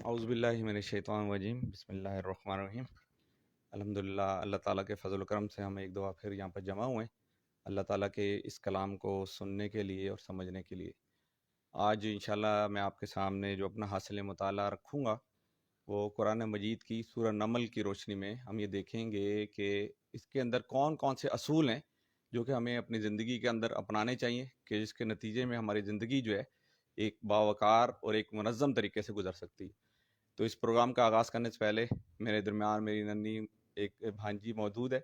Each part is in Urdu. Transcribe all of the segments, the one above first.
اعوذ باللہ من الشیطان الرجیم بسم اللہ الرحمن الرحیم۔ الحمدللہ، اللہ تعالیٰ کے فضل و کرم سے ہم ایک دفعہ پھر یہاں پر جمع ہوئے ہیں اللہ تعالیٰ کے اس کلام کو سننے کے لیے اور سمجھنے کے لیے۔ آج انشاءاللہ میں آپ کے سامنے جو اپنا حاصل مطالعہ رکھوں گا وہ قرآن مجید کی سورہ نمل کی روشنی میں ہم یہ دیکھیں گے کہ اس کے اندر کون کون سے اصول ہیں جو کہ ہمیں اپنی زندگی کے اندر اپنانے چاہیے کہ جس کے نتیجے میں ہماری زندگی جو ہے ایک باوقار اور ایک منظم طریقے سے گزر سکتی ہے۔ تو اس پروگرام کا آغاز کرنے سے پہلے میرے درمیان میری ننھی ایک بھانجی موجود ہے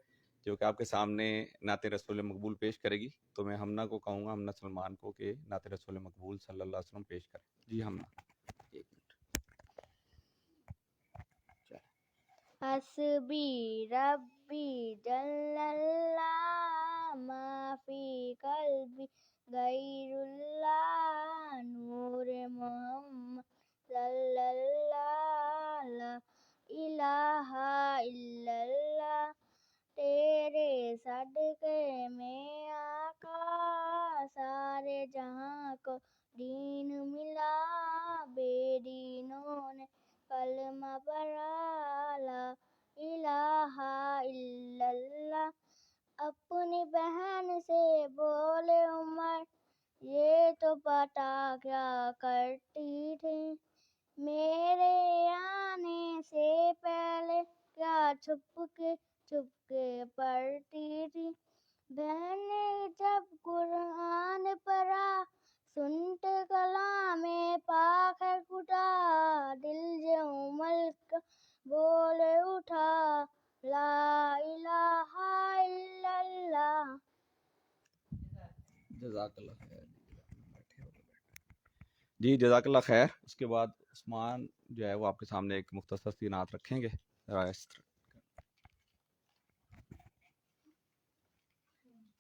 جو کہ آپ کے سامنے نعت رسول مقبول پیش کرے گی۔ تو میں ہمنہ کو کہوں گا، ہمنہ سلمان کو، کہ نعت رسول مقبول صلی اللہ علیہ وسلم پیش کریں۔ جی ہمنہ، ایک منٹ۔ حسبی ربی جل اللہ ما فی قلبی غیر اللہ نور محمد صلی اللہ لا الہ الا اللہ تیرے صدقے میں آقا سارے جہاں کو دین ملا بے دینوں نے کلمہ پڑھا لا الہ الا اللہ۔ اپنی بہن سے بولے عمر یہ تو پتا کیا کرتی تھی، میرے آنے سے پہلے کیا چھپ کے پڑھتی تھی۔ بہن نے جب قرآن پڑھا سنتے کلام پاک ہے کھٹا، دل جو عمر کا بولے اٹھا لا الہ الا اللہ۔ جزاک اللہ خیر۔ جی جزاک اللہ خیر۔ اس کے بعد عثمان جو ہے وہ آپ کے سامنے ایک مختصر سی نعت رکھیں گے۔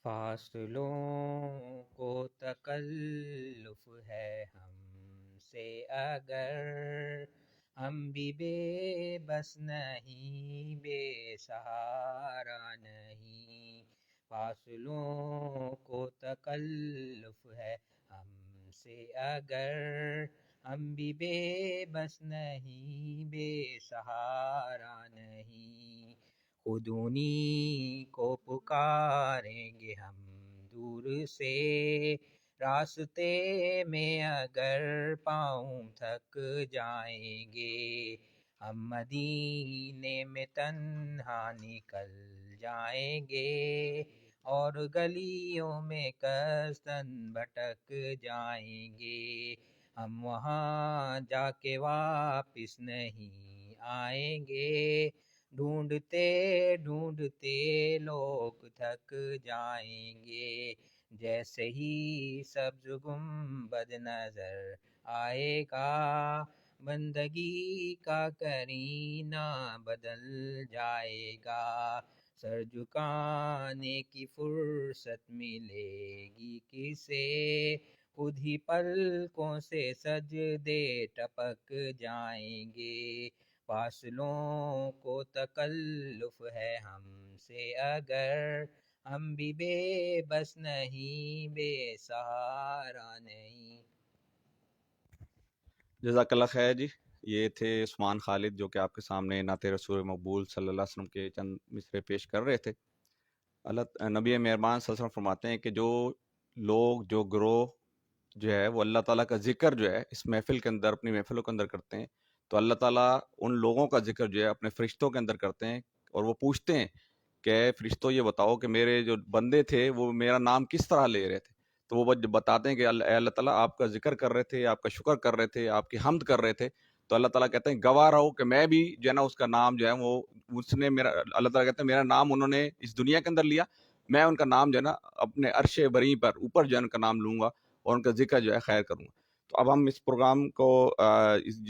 فاصلوں کو تکلف ہے ہم سے اگر، ہم بھی بے بس نہیں بے سہارا نہیں۔ فاصلوں کو تکلف ہے ہم سے اگر، ہم بھی بے بس نہیں بے سہارا نہیں۔ خود انہی کو پکاریں گے ہم دور سے، راستے میں اگر پاؤں تھک جائیں گے، ہم مدینے میں تنہا نکل جائیں گے اور گلیوں میں کستن بھٹک جائیں گے۔ ہم وہاں جا کے واپس نہیں آئیں گے، ڈھونڈتے ڈھونڈتے لوگ تھک جائیں گے۔ جیسے ہی سبز گنبد نظر آئے گا، بندگی کا کرینہ بدل جائے گا۔ سر جھکانے کی فرصت ملے گی کسے، خود ہی پلکوں سے سجدے ٹپک جائیں گے۔ فاصلوں کو تکلف ہے ہم سے اگر، ہم بھی بے بس نہیں بے سہارا نہیں۔ جزاک اللہ خیر جی۔ یہ تھے عثمان خالد جو کہ آپ کے سامنے نعت رسول مقبول صلی اللہ علیہ وسلم کے چند مصرے پیش کر رہے تھے۔ اللہ نبی مہربان صلی اللہ علیہ وسلم فرماتے ہیں کہ جو لوگ، جو گروہ جو ہے وہ اللہ تعالیٰ کا ذکر جو ہے اس محفل کے اندر، اپنی محفلوں کے اندر کرتے ہیں، تو اللہ تعالیٰ ان لوگوں کا ذکر جو ہے اپنے فرشتوں کے اندر کرتے ہیں اور وہ پوچھتے ہیں کہ فرشتوں یہ بتاؤ کہ میرے جو بندے تھے وہ میرا نام کس طرح لے رہے تھے، تو وہ بتاتے ہیں کہ اے اللہ تعالیٰ آپ کا ذکر کر رہے تھے، آپ کا شکر کر رہے تھے، آپ کی حمد کر رہے تھے۔ تو اللہ تعالیٰ کہتے ہیں گواہ رہو کہ میں بھی جو ہے نا اس کا نام جو ہے وہ اس نے میرا، اللہ تعالیٰ کہتے ہیں میرا نام انہوں نے اس دنیا کے اندر لیا، میں ان کا نام جو ہے نا اپنے عرش بری پر اوپر جو ہے ان کا نام لوں گا اور ان کا ذکر جو ہے خیر کروں گا۔ تو اب ہم اس پروگرام کو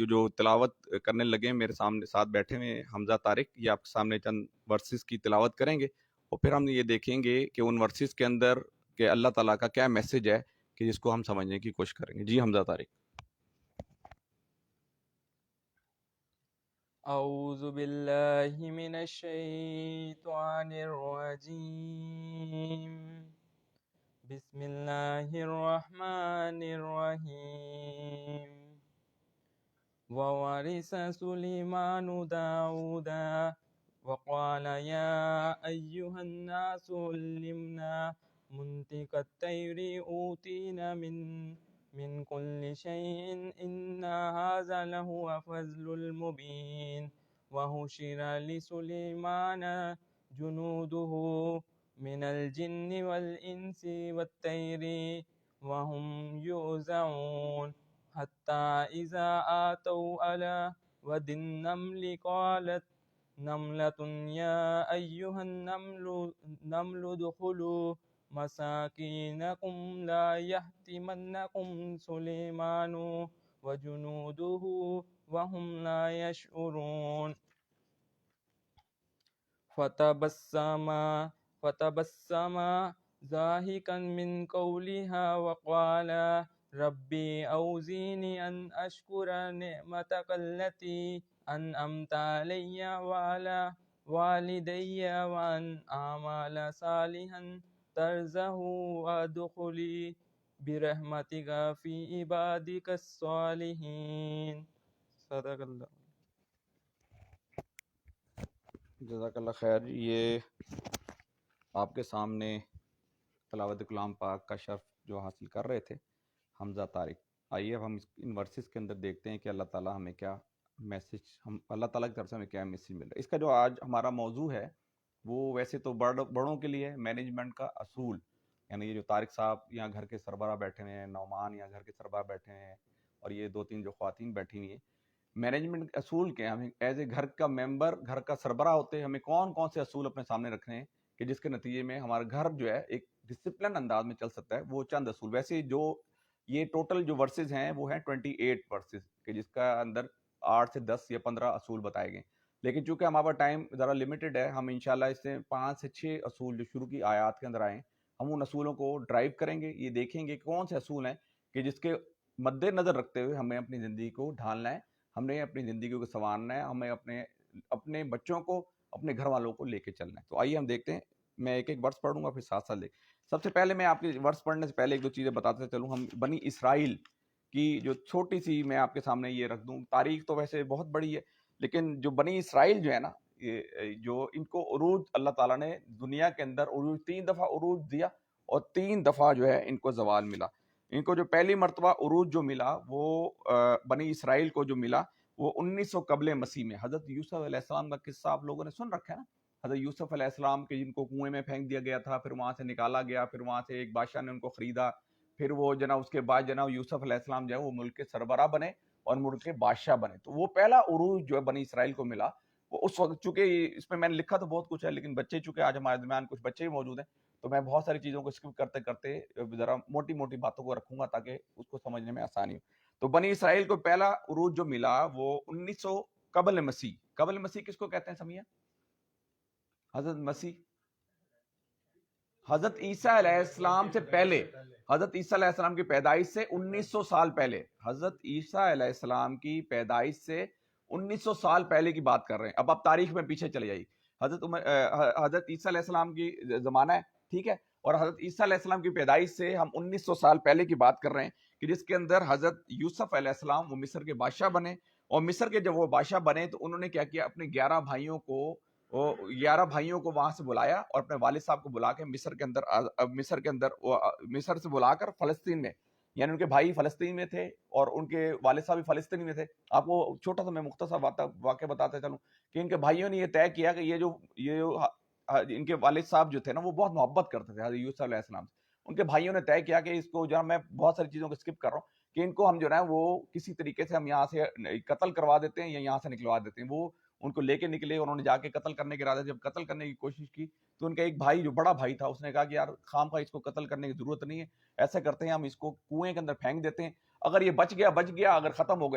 جو تلاوت کرنے لگے، میرے سامنے ساتھ بیٹھے ہوئے حمزہ طارق، یہ آپ کے سامنے چند ورسز کی تلاوت کریں گے اور پھر ہم یہ دیکھیں گے کہ ان ورسز کے اندر کہ اللہ تعالیٰ کا کیا میسج ہے کہ جس کو ہم سمجھنے کی کوشش کریں گے۔ جی حمزہ طارق۔ اعوذ باللہ من الشیطان الرجیم، بسم اللہ الرحمن الرحیم۔ وورث سليمان داودا وقال يا أيها الناس علمنا منطق الطير أوتينا من كل شيء إن هذا لهو فضل المبين وحشر لسليمان جنوده من الجن والإنس والطير وهم يوزعون حتى إذا آتوا على واد النمل قالت نملة يا أيها النمل ادخلوا مساكنكم لا يحطمنكم سليمان وجنوده وهم لا يشعرون فتبسم ضاحكا من قولها وقال ربي أوزعني أن أشكر نعمتك التي أنعمت علي وعلى والدي وأن أعمل صالحا ترضاه وادخلي برحمتك في عبادك الصالحين صدق اللہ. جزاک اللہ خیر. یہ آپ کے سامنے تلاوت کلام پاک کا شرف جو حاصل کر رہے تھے حمزہ طارق. آئیے اب ہم ان ورسز کے اندر دیکھتے ہیں کہ اللہ تعالیٰ ہمیں کیا میسج اللہ تعالیٰ کی طرف سے ہمیں کیا میسج مل رہا ہے. اس کا جو آج ہمارا موضوع ہے وہ ویسے تو بڑوں کے لیے مینجمنٹ کا اصول، یعنی یہ جو طارق صاحب یہاں گھر کے سربراہ بیٹھے ہوئے ہیں، نعمان یہاں گھر کے سربراہ بیٹھے ہیں، اور یہ 2-3 جو خواتین بیٹھی ہوئی ہیں، مینجمنٹ اصول کے ہمیں ایز اے گھر کا ممبر، گھر کا سربراہ ہوتے ہمیں کون کون سے اصول اپنے سامنے رکھنے ہیں کہ جس کے نتیجے میں ہمارا گھر جو ہے ایک ڈسپلن انداز میں چل سکتا ہے. وہ چند اصول، ویسے جو یہ ٹوٹل جو ورسز ہیں وہ ہیں 28 ورسز کہ جس کا اندر 8 سے 10 یا 15 اصول بتائے گئے. لیکن چونکہ ہمارا ٹائم ذرا لمیٹڈ ہے، ہم انشاءاللہ اس سے 5 سے 6 اصول جو شروع کی آیات کے اندر آئیں، ہم ان اصولوں کو ڈرائیو کریں گے. یہ دیکھیں گے کون سے اصول ہیں کہ جس کے مد نظر رکھتے ہوئے ہمیں اپنی زندگی کو ڈھالنا ہے، ہم نے اپنی زندگی کو سنوارنا ہے، ہمیں اپنے بچوں کو، اپنے گھر والوں کو لے کے چلنا ہے. تو آئیے ہم دیکھتے ہیں. میں ایک ایک ورس پڑھوں گا پھر ساتھ ساتھ دیکھ. سب سے پہلے میں آپ کے ورس پڑھنے سے پہلے 1-2 چیزیں بتاتے چلوں. ہم بنی اسرائیل کی جو چھوٹی سی میں آپ کے سامنے یہ رکھ دوں. تاریخ تو ویسے بہت بڑی ہے، لیکن جو بنی اسرائیل جو ہے نا، جو ان کو عروج اللہ تعالیٰ نے دنیا کے اندر عروج 3 دفعہ عروج دیا اور 3 دفعہ جو ہے ان کو زوال ملا. ان کو جو پہلی مرتبہ عروج جو ملا وہ بنی اسرائیل کو جو ملا وہ 1900 قبل مسیح میں. حضرت یوسف علیہ السلام کا قصہ آپ لوگوں نے سن رکھا ہے نا. حضرت یوسف علیہ السلام کے جن کو کنویں میں پھینک دیا گیا تھا، پھر وہاں سے نکالا گیا، پھر وہاں سے ایک بادشاہ نے ان کو خریدا، پھر وہ جناب اس کے بعد جناب یوسف علیہ السلام جو ہے وہ ملک کے سربراہ بنے اور ملک کے بادشاہ بنے. تو وہ پہلا عروج جو ہے بنی اسرائیل کو ملا وہ اس وقت، چونکہ اس میں نے لکھا تو بہت کچھ ہے لیکن بچے چونکہ آج ہمارے درمیان کچھ بچے بھی موجود ہیں تو میں بہت ساری چیزوں کو اسکپ کرتے کرتے ذرا موٹی موٹی باتوں کو رکھوں گا تاکہ اس کو سمجھنے میں آسانی ہو. تو بنی اسرائیل کو پہلا عروج جو ملا وہ 1900 قبل مسیح. قبل مسیح کس کو کہتے ہیں سمیہ؟ حضرت مسیح، حضرت عیسیٰ علیہ السلام سے پہلے، حضرت عیسیٰ علیہ السلام کی پیدائش سے 1900 سال پہلے، حضرت عیسیٰ علیہ السلام کی پیدائش سے 1900 سال پہلے کی بات کر رہے ہیں. اب آپ تاریخ میں پیچھے چلے جائیے. حضرت عیسیٰ علیہ السلام کی زمانہ ہے، ٹھیک ہے، اور حضرت عیسیٰ علیہ السلام کی پیدائش سے ہم 1900 سال پہلے کی بات کر رہے ہیں کہ جس کے اندر حضرت یوسف علیہ السلام وہ مصر کے بادشاہ بنے. اور مصر کے جب وہ بادشاہ بنے تو انہوں نے کیا کیا، اپنے 11 بھائیوں کو وہاں سے بلایا اور اپنے والد صاحب کو بلا کے مصر سے بلا کر فلسطین میں، یعنی ان کے بھائی فلسطین میں تھے اور ان کے والد صاحب بھی فلسطین میں تھے. آپ کو چھوٹا سا میں مختصر واقعہ بتاتے چلوں کہ ان کے بھائیوں نے یہ طے کیا کہ یہ جو ان کے والد صاحب جو تھے نا وہ بہت محبت کرتے تھے حضرت یوسف علیہ السلام سے. ان کے بھائیوں نے طے کیا کہ اس کو جو میں بہت ساری چیزوں کو اسکپ کر رہا ہوں کہ ان کو ہم جو ہے وہ کسی طریقے سے ہم یہاں سے قتل کروا دیتے ہیں یا یہاں سے نکلوا دیتے ہیں. وہ ان کو لے کے نکلے اور انہوں نے جا کے قتل کرنے کے ارادے، جب قتل کرنے کی کوشش کی تو ان کا ایک بھائی جو بڑا بھائی تھا اس نے کہا کہ یار خام خواہ اس کو قتل کرنے کی ضرورت نہیں ہے، ایسا کرتے ہیں ہم اس کو کنویں کے اندر پھینک دیتے ہیں، اگر یہ بچ گیا، اگر ختم ہو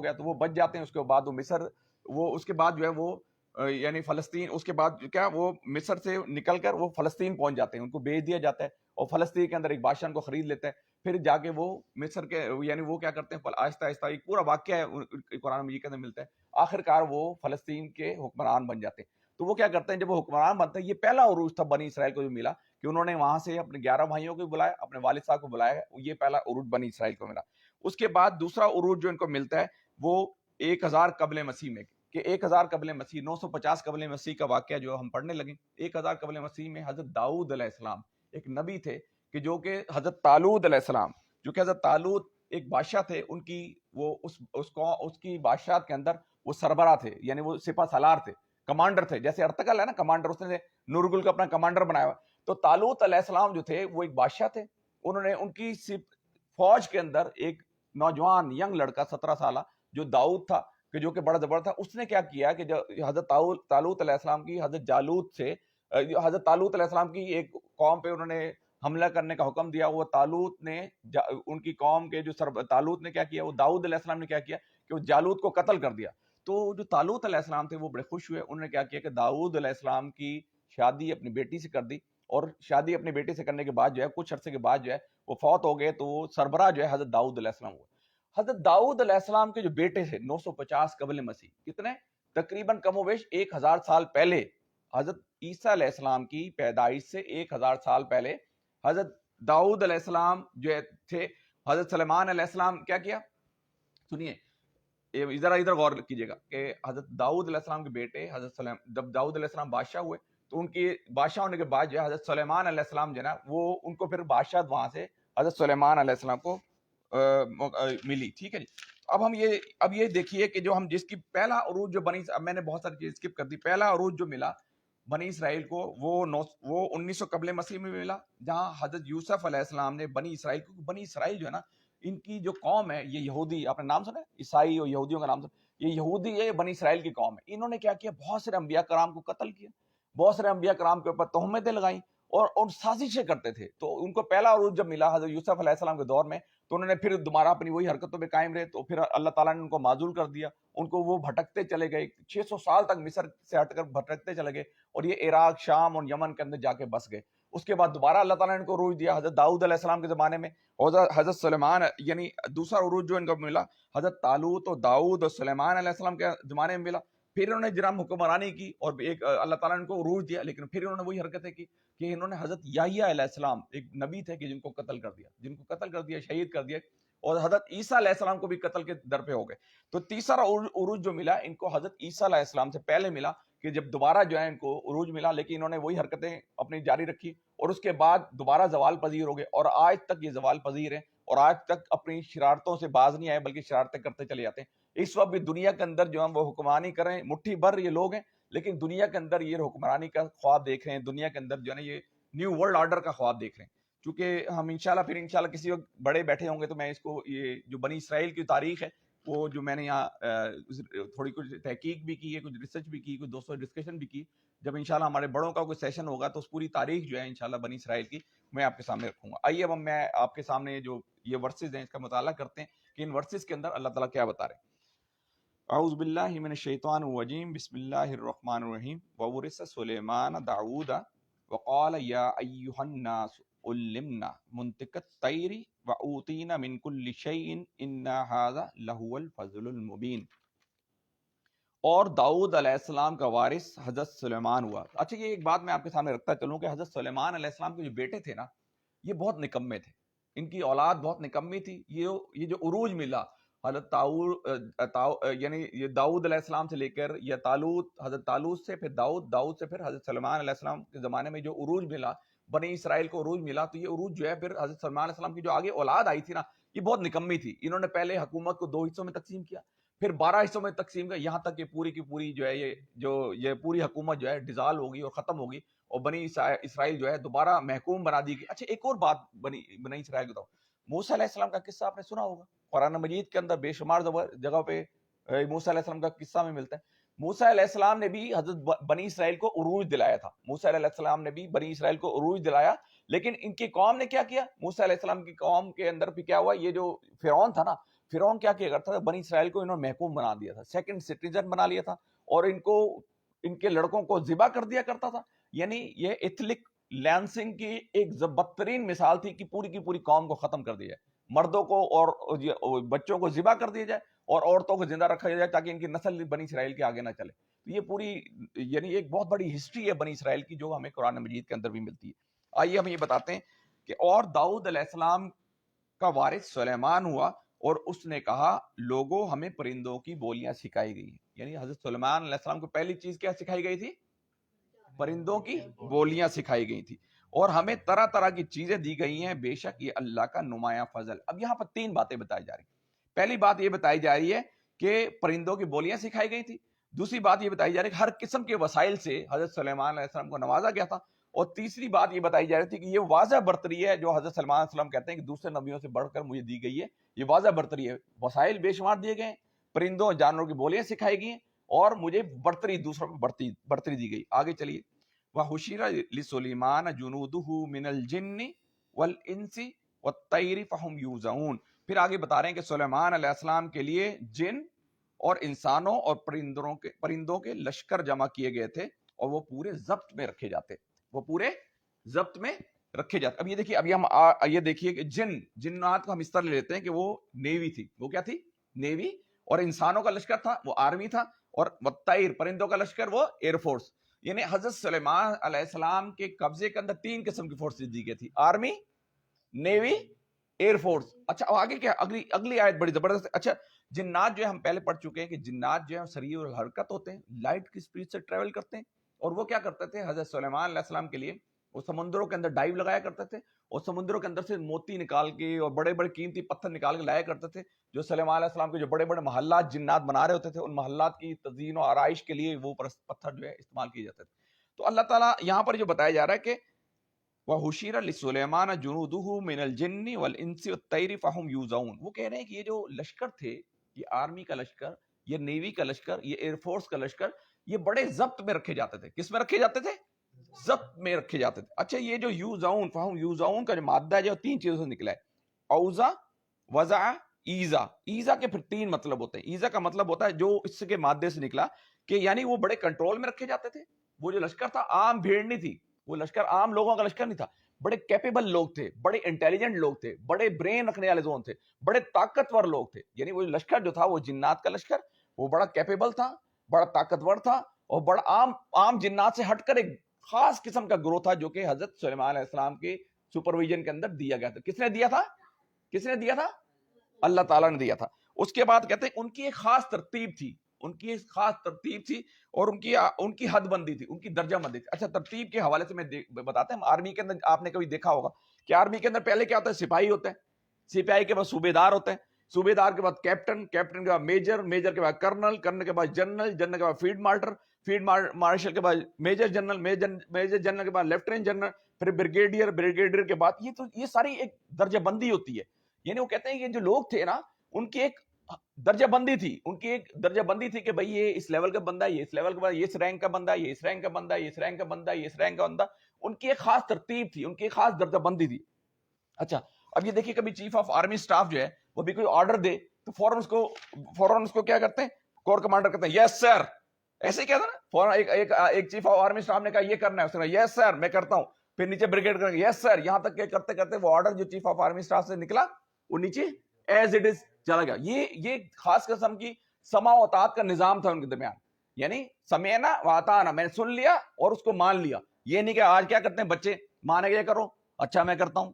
گیا تو وہ بچ جاتے ہیں. اس کے بعد وہ مصر، وہ اس کے بعد جو ہے وہ یعنی فلسطین، اس کے بعد کیا وہ مصر سے نکل کر وہ فلسطین پہنچ جاتے ہیں، ان کو بھیج دیا جاتا ہے اور فلسطین کے اندر ایک بادشاہ ان کو خرید لیتا ہے. پھر جا کے وہ مصر کے یعنی وہ کیا کرتے ہیں آہستہ آہستہ، ایک پورا واقعہ ہے قرآن مجید کے اندر ملتا ہے، آخر کار وہ فلسطین کے حکمران بن جاتے ہیں. تو وہ کیا کرتے ہیں جب وہ حکمران بنتے ہیں، یہ پہلا عروج تھا بنی اسرائیل کو جو ملا کہ انہوں نے وہاں سے اپنے 11 بھائیوں کو بلایا، اپنے والد صاحب کو بلایا، یہ پہلا عروج بنی اسرائیل کو ملا. اس کے بعد دوسرا عروج جو ان کو ملتا ہے وہ 1000 قبل مسیح میں، کہ 1000 قبل مسیح، 950 قبل مسیح کا واقعہ جو ہم پڑھنے لگیں، 1000 قبل مسیح میں حضرت داؤد علیہ السلام ایک نبی تھے، کہ جو کہ حضرت طالوت علیہ السلام، جو کہ حضرت طالوت ایک بادشاہ تھے، ان کی وہ اس کی بادشاہت کے اندر وہ سربراہ تھے، یعنی وہ سپہ سالار تھے، کمانڈر تھے، جیسے ارطغرل ہے نا کمانڈر، اس نے نورگل کو اپنا کمانڈر بنایا ہوا۔ تو طالوت علیہ السلام جو تھے وہ ایک بادشاہ تھے، انہوں نے ان کی فوج کے اندر ایک نوجوان ینگ لڑکا 17 سالہ جو داؤد تھا، کہ جو کہ بڑا زبردست تھا، اس نے کیا کیا کہ جو حضرت طالوت علیہ السلام کی حضرت جالوت سے حضرت طالوت علیہ السلام کی ایک قوم پہ انہوں نے حملہ کرنے کا حکم دیا، وہ طالوت نے ان کی قوم کے جو طالوت نے کیا کیا، وہ داؤد علیہ السلام نے کیا کیا کہ وہ جالوت کو قتل کر دیا۔ تو جو طالوت علیہ السلام تھے وہ بڑے خوش ہوئے، انہوں نے کیا کیا کہ داؤد علیہ السلام کی شادی اپنی بیٹی سے کر دی، اور شادی اپنی بیٹی سے کرنے کے بعد جو ہے کچھ عرصے کے بعد جو ہے وہ فوت ہو گئے، تو وہ سربراہ جو ہے حضرت داؤد علیہ السلام ہوئے۔ حضرت داؤد علیہ السلام کے جو بیٹے تھے 950 قبل مسیح، کتنے تقریباً کم و بیش 1000 سال پہلے، حضرت عیسیٰ علیہ السلام کی پیدائش سے 1000 سال پہلے حضرت داؤد علیہ السلام جو تھے، حضرت سلیمان علیہ السلام کیا سنیے ذرا ادھر غور کیجیے گا کہ حضرت داؤد علیہ السلام کے بیٹے حضرت جب داؤد علیہ السلام بادشاہ ہوئے تو ان کی بادشاہ ہونے کے بعد جو ہے حضرت سلیمان علیہ السلام جو ہے نا وہ ان کو پھر بادشاہت وہاں سے حضرت سلیمان علیہ السلام کو ملی، ٹھیک ہے جی۔ اب یہ دیکھیے کہ جو ہم جس کی پہلا عروج جو بنی، اب میں نے بہت ساری چیز اسکپ کر دی، پہلا عروج جو ملا بنی اسرائیل کو وہ 1900 قبل مسیح میں ملا، جہاں حضرت یوسف علیہ السلام نے بنی اسرائیل کو، بنی اسرائیل جو ہے نا ان کی جو قوم ہے یہ یہودی، آپ نے نام سنا ہے عیسائی اور یہودیوں کا نام سنا، یہ یہودی ہے، یہ بنی اسرائیل کی قوم ہے، انہوں نے کیا کیا بہت سارے انبیاء کرام کو قتل کیا، بہت سارے انبیاء کرام کے اوپر تہمتیں لگائیں اور سازشیں کرتے تھے۔ تو ان کو پہلا عروج جب ملا حضرت یوسف علیہ السلام کے دور میں، تو انہوں نے پھر دوبارہ اپنی وہی حرکتوں پہ قائم رہے، تو پھر اللہ تعالیٰ نے ان کو معزول کر دیا، ان کو وہ بھٹکتے چلے گئے، 600 سال تک مصر سے ہٹ کر بھٹکتے چلے گئے، اور یہ عراق، شام اور یمن کے اندر جا کے بس گئے۔ اس کے بعد دوبارہ اللہ تعالیٰ نے ان کو عروج دیا حضرت داؤد علیہ السلام کے زمانے میں، اور حضرت سلیمان، یعنی دوسرا عروج جو ان کو ملا حضرت طالوت اور داؤد اور سلیمان علیہ السلام کے زمانے میں ملا۔ پھر انہوں نے جرام حکمرانی کی اور ایک اللہ تعالیٰ نے ان کو عروج دیا، لیکن پھر انہوں نے وہی حرکتیں کی کہ انہوں نے حضرت یحییٰ علیہ السلام ایک نبی تھے کہ جن کو قتل کر دیا، شہید کر دیا، اور حضرت عیسیٰ علیہ السلام کو بھی قتل کے در پہ ہو گئے۔ تو تیسرا عروج جو ملا ان کو حضرت عیسیٰ علیہ السلام سے پہلے ملا، کہ جب دوبارہ جو ہے ان کو عروج ملا، لیکن انہوں نے وہی حرکتیں اپنی جاری رکھی، اور اس کے بعد دوبارہ زوال پذیر ہو گئے، اور آج تک یہ زوال پذیر ہیں، اور آج تک اپنی شرارتوں سے باز نہیں آئے، بلکہ شرارتیں کرتے چلے جاتے ہیں۔ اس وقت بھی دنیا کے اندر جو ہم وہ حکمرانی کریں، مٹھی بھر یہ لوگ ہیں، لیکن دنیا کے اندر یہ حکمرانی کا خواب دیکھ رہے ہیں، دنیا کے اندر جو ہے نا یہ نیو ورلڈ آرڈر کا خواب دیکھ رہے ہیں۔ چونکہ ہم انشاءاللہ کسی وقت بڑے بیٹھے ہوں گے تو میں اس کو، یہ جو بنی اسرائیل کی تاریخ ہے وہ جو میں نے یہاں تھوڑی کچھ تحقیق بھی کی ہے، کچھ ریسرچ بھی کی، کچھ دوستوں ڈسکشن بھی کی، جب انشاءاللہ ہمارے بڑوں کا کوئی سیشن ہوگا تو اس پوری تاریخ جو ہے انشاءاللہ بنی اسرائیل کی میں آپ کے سامنے رکھوں گا۔ آئیے اب میں آپ کے سامنے جو یہ ورسز ہیں اس کا مطالعہ کرتے ہیں کہ ان ورسز کے اندر اللہ تعالیٰ کیا بتا رہے ہیں۔ اعوذ باللہ من الشیطان الرجیم، بسم اللہ الرحمن الرحیم۔ وورث سلیمان داؤد وقال یا ایھا الناس علمنا منطق الطیر واوتینا من کل شیء ان ھذا لہو الفضل المبین۔ اور داؤد علیہ السلام کا وارث حضرت سلیمان ہوا۔ اچھا یہ ایک بات میں آپ کے سامنے رکھتا چلوں کہ حضرت سلیمان علیہ السلام کے جو بیٹے تھے نا یہ بہت نکمے تھے، ان کی اولاد بہت نکمی تھی۔ یہ جو عروج ملا حضرت یعنی یہ داؤد علیہ السلام سے لے کر یا حضرت طالوت سے پھر داؤد سے پھر حضرت سلیمان علیہ السلام کے زمانے میں جو عروج ملا، بنی اسرائیل کو عروج ملا، تو یہ عروج جو ہے پھر حضرت سلیمان علیہ السلام کی جو آگے اولاد آئی تھی نا یہ بہت نکمی تھی۔ انہوں نے پہلے حکومت کو 2 حصوں میں تقسیم کیا، پھر 12 حصوں میں تقسیم کیا، یہاں تک کہ پوری کی پوری جو ہے یہ پوری حکومت جو ہے ڈیزالو ہوگی اور ختم ہوگی، اور بنی اسرائیل جو ہے دوبارہ محکوم بنا دی گئی۔ اچھا ایک اور بات بنی اسرائیل کو، موسیٰ علیہ السلام کا قصہ آپ نے سنا ہوگا، قرآن مجید کے اندر بے شمار جگہ پہ موسیٰ علیہ السلام کا قصہ میں ملتا ہے۔ موسیٰ علیہ السلام نے بھی حضرت بنی اسرائیل کو عروج دلایا تھا، موسیٰ علیہ السلام نے بھی بنی اسرائیل کو عروج دلایا، لیکن ان کی قوم نے کیا کیا، موسیٰ علیہ السلام کی قوم کے اندر بھی کیا ہوا، یہ جو فرعون تھا نا، فرعون کیا کرتا تھا، بنی اسرائیل کو انہوں نے محکوم بنا دیا تھا، سیکنڈ سٹیزن بنا لیا تھا، اور ان کے لڑکوں کو ذبح کر دیا کرتا تھا۔ یعنی یہ ایتھلک لینسنگ کی ایک بدترین مثال تھی کہ پوری کی پوری قوم کو ختم کر دیا جائے، مردوں کو اور بچوں کو ذبح کر دیا جائے اور عورتوں کو زندہ رکھا جائے تاکہ ان کی نسل بنی اسرائیل کے آگے نہ چلے۔ تو یہ پوری یعنی ایک بہت بڑی ہسٹری ہے بنی اسرائیل کی جو ہمیں قرآن مجید کے اندر بھی ملتی ہے۔ آئیے ہم یہ بتاتے ہیں کہ اور داؤد علیہ السلام کا وارث سلیمان ہوا، اور اس نے کہا لوگوں ہمیں پرندوں کی بولیاں سکھائی گئی ہیں. یعنی حضرت سلیمان علیہ السلام کو پہلی چیز کیا سکھائی گئی تھی؟ پرندوں کی بولیاں سکھائی گئی تھی. اور ہمیں طرح طرح کی چیزیں دی گئی ہیں، بے شک یہ اللہ کا نمایاں فضل. اب یہاں پر 3 باتیں بتائی جا رہی ہیں. پہلی بات یہ بتائی جا رہی ہے کہ پرندوں کی بولیاں سکھائی گئی تھی. دوسری بات یہ بتائی جا رہی ہے کہ ہر قسم کے وسائل سے حضرت سلیمان علیہ السلام کو نوازا گیا تھا. اور تیسری بات یہ بتائی جا رہی تھی کہ یہ واضح برتری ہے جو حضرت سلیمان علیہ السلام کہتے ہیں کہ دوسرے نبیوں سے بڑھ کر مجھے دی گئی ہے. یہ واضح برتری ہے، وسائل بے شمار دیے گئے، پرندوں جانوروں کی بولیاں سکھائی گئی ہیں، اور مجھے برتری دوسروں پہ برتری دی گئی. آگے چلیے. وَحُشِرَ لِسُلَيْمَانَ جُنُودُهُ مِنَ الْجِنِّ وَالْإِنسِ وَالطَّيْرِ فَهُمْ يُوزَعُونَ. پھر آگے بتا رہے ہیں کہ سلیمان علیہ السلام کے لیے جن اور انسانوں اور پرندوں کے لشکر جمع کیے گئے تھے، اور وہ پورے ضبط میں رکھے جاتے. وہ پورے ضبط میں رکھے جاتے. اب یہ دیکھیے، ابھی ہم یہ دیکھیے کہ جنات کو ہم اس طرح لے لیتے ہیں کہ وہ نیوی تھی. وہ کیا تھی؟ نیوی. اور انسانوں کا لشکر تھا وہ آرمی تھا. اور والطیر پرندوں کا لشکر وہ ایئر فورس. یعنی حضرت سلیمان علیہ السلام کے قبضے کے اندر 3 قسم کی فورسز دی گئی تھی: آرمی، نیوی، ایئر فورس. اچھا اب آگے کیا؟ اگلی آیت بڑی زبردست. اچھا جنات جو ہے ہم پہلے پڑھ چکے ہیں کہ جنات جو ہے سریع الحرکت ہوتے ہیں، لائٹ کی سپیڈ سے ٹریول کرتے ہیں. اور وہ کیا کرتے تھے؟ حضرت سلیمان علیہ السلام کے لیے وہ سمندروں کے اندر ڈائیو لگایا کرتے تھے، اور سمندروں کے اندر سے موتی نکال کے اور بڑے بڑے قیمتی پتھر نکال کے لایا کرتے تھے، جو سلیمان علیہ السلام کے جو بڑے بڑے محلات جنات بنا رہے ہوتے تھے، ان محلات کی تزئین و آرائش کے لیے وہ پتھر جو ہے استعمال کیے جاتے تھے. تو اللہ تعالیٰ یہاں پر جو بتایا جا رہا ہے کہ وَحُشِرَ لِسُلَيْمَانَ جُنُودُهُ مِنَ الْجِنِّ وَالْإِنسِ وَالطَّيْرِ فَهُمْ يُوزَعُونَ. وہ کہہ رہے ہیں کہ یہ جو لشکر تھے، یہ آرمی کا لشکر، یہ نیوی کا لشکر، یہ ایئر فورس کا لشکر، یہ بڑے ضبط میں رکھے جاتے تھے. کس میں رکھے جاتے تھے؟ ضبط میں رکھے جاتے تھے. اچھا یہ جو یوزعون، فہم یوزعون کا جو مادہ ہے جو 3 چیزوں سے نکلا ہے: اوزا، وضع، ایزا. ایزا کے پھر 3 مطلب ہوتے ہیں. ایزا کا مطلب ہوتا ہے جو اس کے مادے سے نکلا، کہ یعنی وہ بڑے کنٹرول میں رکھے جاتے تھے. وہ جو لشکر تھا عام بھیڑ نہیں تھی، وہ لشکر عام لوگوں کا لشکر نہیں تھا. بڑے کیپیبل لوگ تھے، بڑے انٹیلیجنٹ لوگ تھے، بڑے برین رکھنے والے لوگ تھے، بڑے طاقتور لوگ تھے. یعنی وہ لشکر جو تھا وہ جنات کا لشکر، وہ بڑا کیپیبل تھا، بڑا طاقتور تھا، اور بڑا عام جنات سے ہٹ کر ایک خاص قسم کا گروہ تھا جو کہ حضرت سلیمان علیہ السلام کے سپرویژن کے اندر دیا گیا تھا. کس نے دیا تھا؟ کس نے دیا تھا؟ اللہ تعالیٰ نے دیا تھا. اس کے بعد کہتے ہیں ان کی ایک خاص ترتیب تھی، ان کی ایک خاص ترتیب تھی، اور ان کی حد بندی تھی، ان کی درجہ بندی تھی. اچھا ترتیب کے حوالے سے میں بتاتا ہوں. آرمی کے اندر آپ نے کبھی دیکھا ہوگا کہ آرمی کے اندر پہلے کیا ہوتا ہے؟ سپاہی ہوتے ہیں، سپاہی کے بعد صوبیدار ہوتے ہیں، صوبیدار کے بعد کیپٹن، کیپٹن کے بعد میجر، میجر کے بعد کرنل، کرنل کے بعد جنرل، جنرل کے بعد field marshal, field marshal K بعد میجر جنرل، میجر جنرل کے بعد لیفٹیننٹ جنرل، پھر بریگیڈیئر، بریگیڈیئر کے بعد یہ ساری ایک درجہ بندی ہوتی ہے. یعنی وہ کہتے ہیں کہ جو لوگ تھے نا ان کی ایک درجہ بندی تھی، ان کی ایک درجہ بندی تھی کہ بھئی یہ اس لیول کا بندہ ہے، یہ اس لیول کا بندہ، یہ اس رینک کا بندہ ہے، یہ اس رینک کا بندہ ہے، یہ اس رینک کا بندہ ہے، یہ اس رینک کا بندہ. ان کی ایک خاص ترتیب تھی، ان کی ایک خاص درجہ بندی تھی. اچھا اب یہ دیکھیے کبھی چیف آف آرمی سٹاف جو ہے وہ بھی کوئی آرڈر دے تو فوراً اس کو کیا کرتے ہیں؟ کور کمانڈر کہتے ہیں یس سر، ایسے ہی کہتا نا. فوراً ایک چیف آف آرمی سٹاف نے کہا یہ کرنا ہے، اس نے کہا یس سر میں کرتا ہوں. پھر نیچے بریگیڈ کریں گے یس سر، یہاں تک کہ کرتے کرتے وہ آرڈر جو چیف آف آرمی سٹاف سے نکلا وہ نیچے ایز اٹ از چلا گیا. یہ خاص قسم کی سماع و اطاعت کا نظام تھا ان کے درمیان. یعنی سمعنا و اطعنا، میں نے سن لیا اور اس کو مان لیا. یہ نہیں کہ آج کیا کرتے ہیں بچے، مانے گا یہ کرو، اچھا میں کرتا ہوں،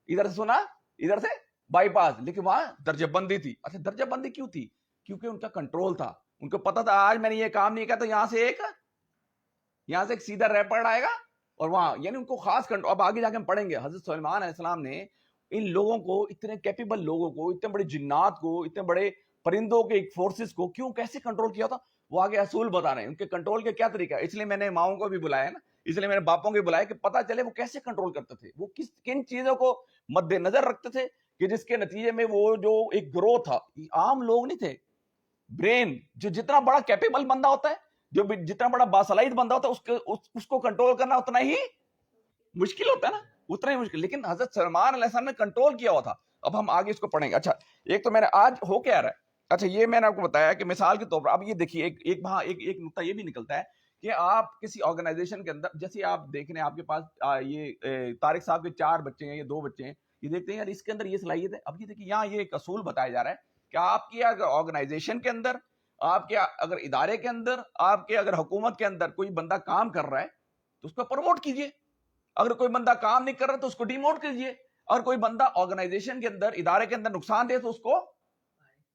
ادھر سے سنا ادھر سے بائی پاس. لیکن وہاں درجہ بندی تھی. اچھا درجہ بندی کیوں تھی؟ کیونکہ ان کا کنٹرول تھا. ان کو پتا تھا آج میں نے یہ کام نہیں کیا تو یہاں سے ایک سیدھا ریپرڈ آئے گا اور وہاں، یعنی ان کو خاص کنٹرول. اب آگے جا کے ہم پڑھیں گے حضرت سلیمان علیہ السلام نے ان لوگوں کو، اتنے کیپیبل لوگوں کو، اتنے بڑے جنات کو، اتنے بڑے پرندوں کے فورسز کو کیوں کیسے کنٹرول کیا تھا. وہ آگے اصول بتا رہے ہیں ان کے کنٹرول کے کیا طریقہ ہے. اس لیے میں نے ماؤں کو بھی بلایا نا، اس لیے میں نے باپوں کو بھی بلایا کہ پتہ چلے وہ کیسے کنٹرول کرتے تھے، وہ کن چیزوں کو مد نظر رکھتے تھے کہ جس کے نتیجے میں وہ جو ایک گروہ تھا، عام لوگ نہیں تھے. برین جو جتنا بڑا کیپیبل بندہ ہوتا ہے، جو جتنا بڑا باصلاحیت بندہ ہوتا ہے، اس کو کنٹرول کرنا اتنا ہی مشکل ہوتا ہے نا، اتنا ہی مشکل. لیکن حضرت سلیمان علیہ السلام نے کنٹرول کیا ہوا تھا. اب ہم آگے اس کو پڑھیں گے. اچھا ایک تو میں نے آج ہو کیا رہا ہے. اچھا یہ میں نے آپ کو بتایا کہ مثال کے طور پر اب یہ دیکھیے ایک نقطہ یہ بھی نکلتا ہے کہ آپ کسی آرگنائزیشن کے اندر، جیسے آپ دیکھ رہے ہیں آپ کے پاس یہ طارق صاحب کے 4 بچے ہیں یا 2 بچے ہیں، یہ دیکھتے ہیں یار اس کے اندر یہ صلاحیت ہے. اب یہ دیکھیے یہاں یہ ایک اصول بتایا جا رہا ہے کہ آپ کی اگر آرگنائزیشن کے اندر، آپ کے اگر ادارے کے اندر، آپ کے اگر حکومت کے اندر کوئی بندہ کام کر رہا ہے تو اس کو پروموٹ کیجئے. اگر کوئی بندہ کام نہیں کر رہا تو اس کو ڈیموٹ کیجئے. اور کوئی بندہ آرگنائزیشن کے اندر، ادارے کے اندر نقصان دے تو اس کو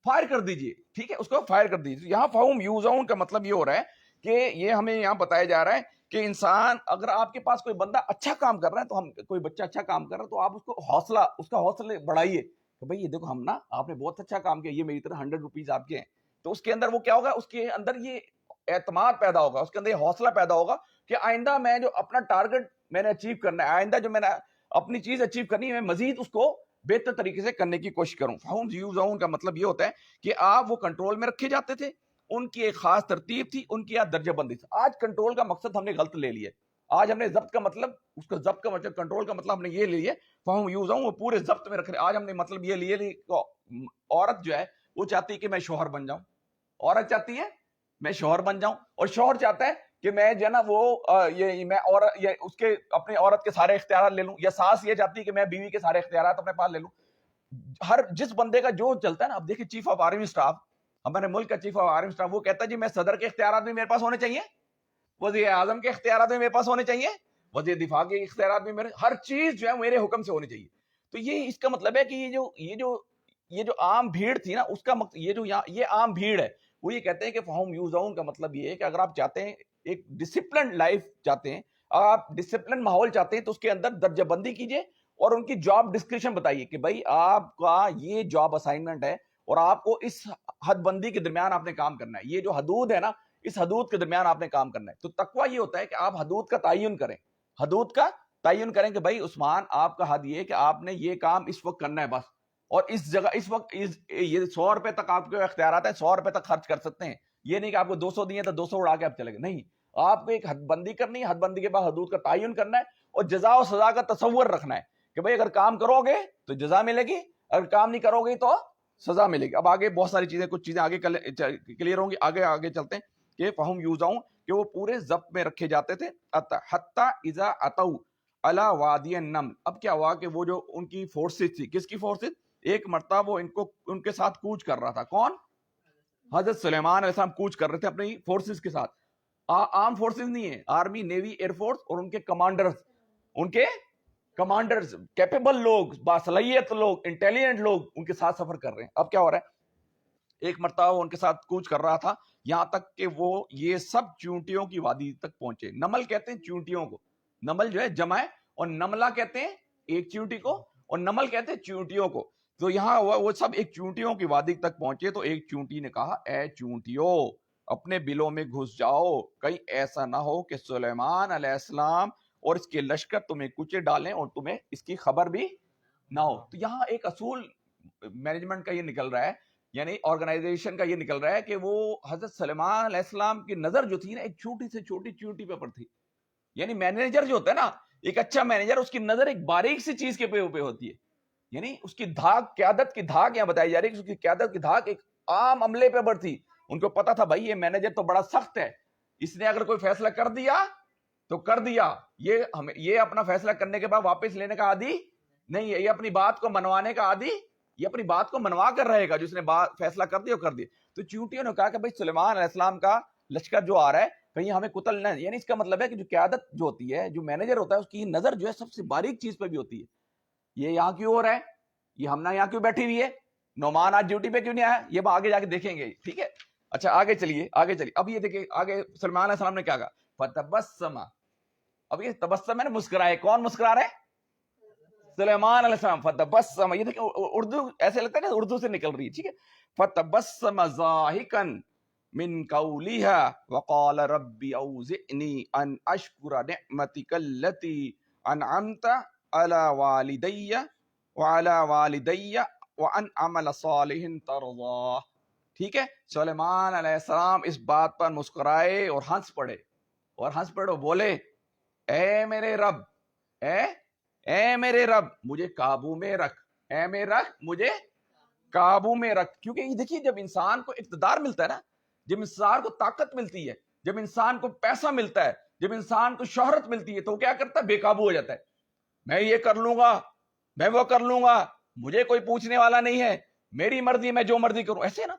فائر کر دیجئے, ٹھیک ہے, اس کو فائر کر دیجئے. یہاں فہم یوزعون کا مطلب یہ ہو رہا ہے کہ یہ ہمیں یہاں بتایا جا رہا ہے کہ انسان, اگر آپ کے پاس کوئی بندہ اچھا کام کر رہا ہے, تو ہم کوئی بچہ اچھا کام کر رہا ہے تو آپ اس کو حوصلہ, اس کا حوصلہ بڑھائیے کہ بھائی یہ دیکھو ہم نا, آپ نے بہت اچھا کام کیا, یہ میری طرح 100 روپیز آپ کے ہیں. تو اس کے اندر وہ کیا ہوگا, اس کے اندر یہ اعتماد پیدا ہوگا, اس کے اندر یہ حوصلہ پیدا ہوگا کہ آئندہ میں جو اپنا ٹارگٹ میں نے اچیو کرنا ہے, آئندہ جو میں نے اپنی چیز اچیو کرنی ہے, میں مزید اس کو بہتر طریقے سے کرنے کی کوشش کروں. فہم یوزعون کا مطلب یہ ہوتا ہے کہ آپ وہ کنٹرول میں رکھے جاتے تھے, ان کی ایک خاص ترتیب تھی, ان کی درجہ بندی تھی. آج کنٹرول کا مقصد ہم نے غلط لے لیا, آج ہم نے ضبط کا مطلب, اس کا ضبط کا مطلب, کنٹرول کا مطلب ہم نے یہ لے لیا, فہم یوزعون وہ پورے ضبط میں رکھ رہے. آج ہم نے مطلب یہ لیے, عورت جو ہے وہ چاہتی ہے کہ میں شوہر بن جاؤں, عورت چاہتی ہے میں شوہر بن جاؤں, اور شوہر چاہتا ہے کہ میں جو ہے نا وہ میں اس کے اپنی عورت کے سارے اختیارات لے لوں, یا ساس یہ چاہتی ہے کہ میں بیوی کے سارے اختیارات اپنے پاس لے لوں. ہر جس بندے کا جو چلتا ہے نا, اب دیکھیں چیف آف آرمی اسٹاف, ہمارے ملک کا چیف آف آرمی اسٹاف, وہ کہتا ہے جی میں صدر کے اختیارات بھی میرے پاس ہونے چاہیے, وزیر اعظم کے اختیارات بھی میرے پاس ہونے چاہیے, وزیر دفاع کے اختیارات بھی میرے, ہر چیز جو ہے میرے حکم سے ہونی چاہیے. تو یہ اس کا مطلب ہے کہ یہ جو عام بھیڑ تھی نا, اس کا یہ عام بھیڑ ہے, وہ یہ کہتے ہیں کہ فہم یوزعون کا مطلب یہ ہے کہ اگر آپ چاہتے ہیں ایک ڈسپلن لائف چاہتے ہیں, آپ ڈسپلن ماحول چاہتے ہیں, تو اس کے اندر درجہ بندی کیجئے اور ان کی جاب ڈسکرپشن بتائیے کہ بھائی آپ کا یہ جاب اسائنمنٹ ہے اور آپ کو اس حد بندی کے درمیان آپ نے کام کرنا ہے, یہ جو حدود ہے نا, اس حدود کے درمیان آپ نے کام کرنا ہے. تو تقویٰ یہ ہوتا ہے کہ آپ حدود کا تعین کریں, حدود کا تعین کریں کہ بھائی عثمان آپ کا حد یہ ہے کہ آپ نے یہ کام اس وقت کرنا ہے بس, اور اس جگہ اس وقت یہ 100 روپے تک آپ کے اختیارات ہیں, 100 روپے تک خرچ کر سکتے ہیں. یہ نہیں کہ آپ کو 200 دیے تو 200 اڑا کے آپ چلے گئے, نہیں, آپ کو ایک حد بندی کرنی ہے, حد بندی کے بعد حدود کا تعین کرنا ہے, اور جزا و سزا کا تصور رکھنا ہے کہ بھئی اگر کام کرو گے تو جزا ملے گی, اگر کام نہیں کرو گے تو سزا ملے گی. اب آگے بہت ساری چیزیں, کچھ چیزیں آگے کلیئر ہوں گی, آگے چلتے ہیں کہ فہم یوزعون کہ وہ پورے ضبط میں رکھے جاتے تھے. حتی اذا اتوا علی وادی النمل, اب کیا ہوا کہ وہ جو ان کی فورسز تھی, کس کی فورسز, ایک مرتبہ وہ ان کے ساتھ کوچ کر رہا تھا, کون, حضرت سلیمان علیہ السلام کوچ کر رہے تھے اپنی فورسز کے ساتھ. عام فورسز نہیں ہے, آرمی, نیوی, ایئر فورس, اور ان کے کمانڈرز کیپیبل لوگ, باصلاحیت لوگ, انٹیلیجنٹ لوگ ان کے ساتھ سفر کر رہے ہیں. اب کیا ہو رہا ہے, ایک مرتبہ وہ ان کے ساتھ کوچ کر رہا تھا, یہاں تک کہ وہ یہ سب چونٹیوں کی وادی تک پہنچے. نمل کہتے ہیں چونٹیوں کو, نمل جو ہے جمع ہے, اور نملہ کہتے ہیں ایک چونٹی کو, اور نمل کہتے ہیں چونٹیوں کو. تو یہاں وہ سب ایک چونٹیوں کی وادی تک پہنچے, تو ایک چونٹی نے کہا اے چونٹیوں اپنے بلوں میں گھس جاؤ, کہیں ایسا نہ ہو کہ سلیمان علیہ السلام اور اس کے لشکر تمہیں کچے ڈالیں اور تمہیں اس کی خبر بھی نہ ہو. تو یہاں ایک اصول مینجمنٹ کا یہ نکل رہا ہے, یعنی آرگنائزیشن کا یہ نکل رہا ہے کہ وہ حضرت سلیمان علیہ السلام کی نظر جو تھی نا, ایک چھوٹی سے چھوٹی چونٹی پہ پر تھی. یعنی مینیجر جو ہوتا ہے نا, ایک اچھا مینیجر, اس کی نظر ایک باریک سی چیز کے پہ ہوتی ہے, یعنی اس کی دھاک, قیادت کی دھاک یہاں بتائی جا رہی ہے کہ اس کی قیادت کی دھاک ایک عام عملے پہ بڑھ تھی. ان کو پتا تھا بھائی یہ مینیجر تو بڑا سخت ہے, اس نے اگر کوئی فیصلہ کر دیا تو کر دیا, یہ اپنا فیصلہ کرنے کے بعد واپس لینے کا عادی نہیں ہے, یہ اپنی بات کو منوانے کا عادی, یہ اپنی بات کو منوا کر رہے گا, جس نے فیصلہ کر دیا کر دیا. تو چونٹیوں نے کہا کہ بھائی سلیمان علیہ السلام کا لشکر جو آ رہا ہے کہیں ہمیں قتل نہ, یعنی اس کا مطلب ہے کہ جو قیادت جو ہوتی ہے, جو مینیجر ہوتا ہے, اس کی نظر جو ہے سب سے باریک چیز پہ بھی ہوتی ہے. یہ یہاں کیوں ہو رہا ہے, یہ ہمنا یہاں کیوں بیٹھی ہوئی ہے, نعمان آج ڈیوٹی پہ کیوں نہیں آیا, یہ آگے جا کے دیکھیں گے, ٹھیک ہے. اچھا آگے چلیے. اب یہ دیکھیں آگے سلیمان علیہ السلام نے کیا کہا, فتبسم, اب یہ تبسم ہے نا, مسکرائے, کون مسکرا رہے, سلیمان علیہ السلام. فتبسم, یہ دیکھیں اردو ایسے لگتا ہے نا اردو سے نکل رہی ہے, ٹھیک ہے. فتبسم ضاحکا من قولها وقال رب اوزعنی ان اشکر نعمتک التي انعمت على والدی وعلى والدی وان عمل صالح ترضاه. ٹھیک ہے, سلیمان علیہ السلام اس بات پر مسکرائے اور ہنس پڑے, بولے اے میرے رب, اے میرے رب مجھے قابو میں رکھ, اے میرے رب مجھے قابو میں رکھ. کیونکہ یہ دیکھیے جب انسان کو اقتدار ملتا ہے نا, جب انسان کو طاقت ملتی ہے, جب انسان کو پیسہ ملتا ہے, جب انسان کو شہرت ملتی ہے, تو کیا کرتا ہے, بے قابو ہو جاتا ہے. میں یہ کر لوں گا, میں وہ کر لوں گا, مجھے کوئی پوچھنے والا نہیں ہے, میری مرضی, میں جو مرضی کروں, ایسے نا.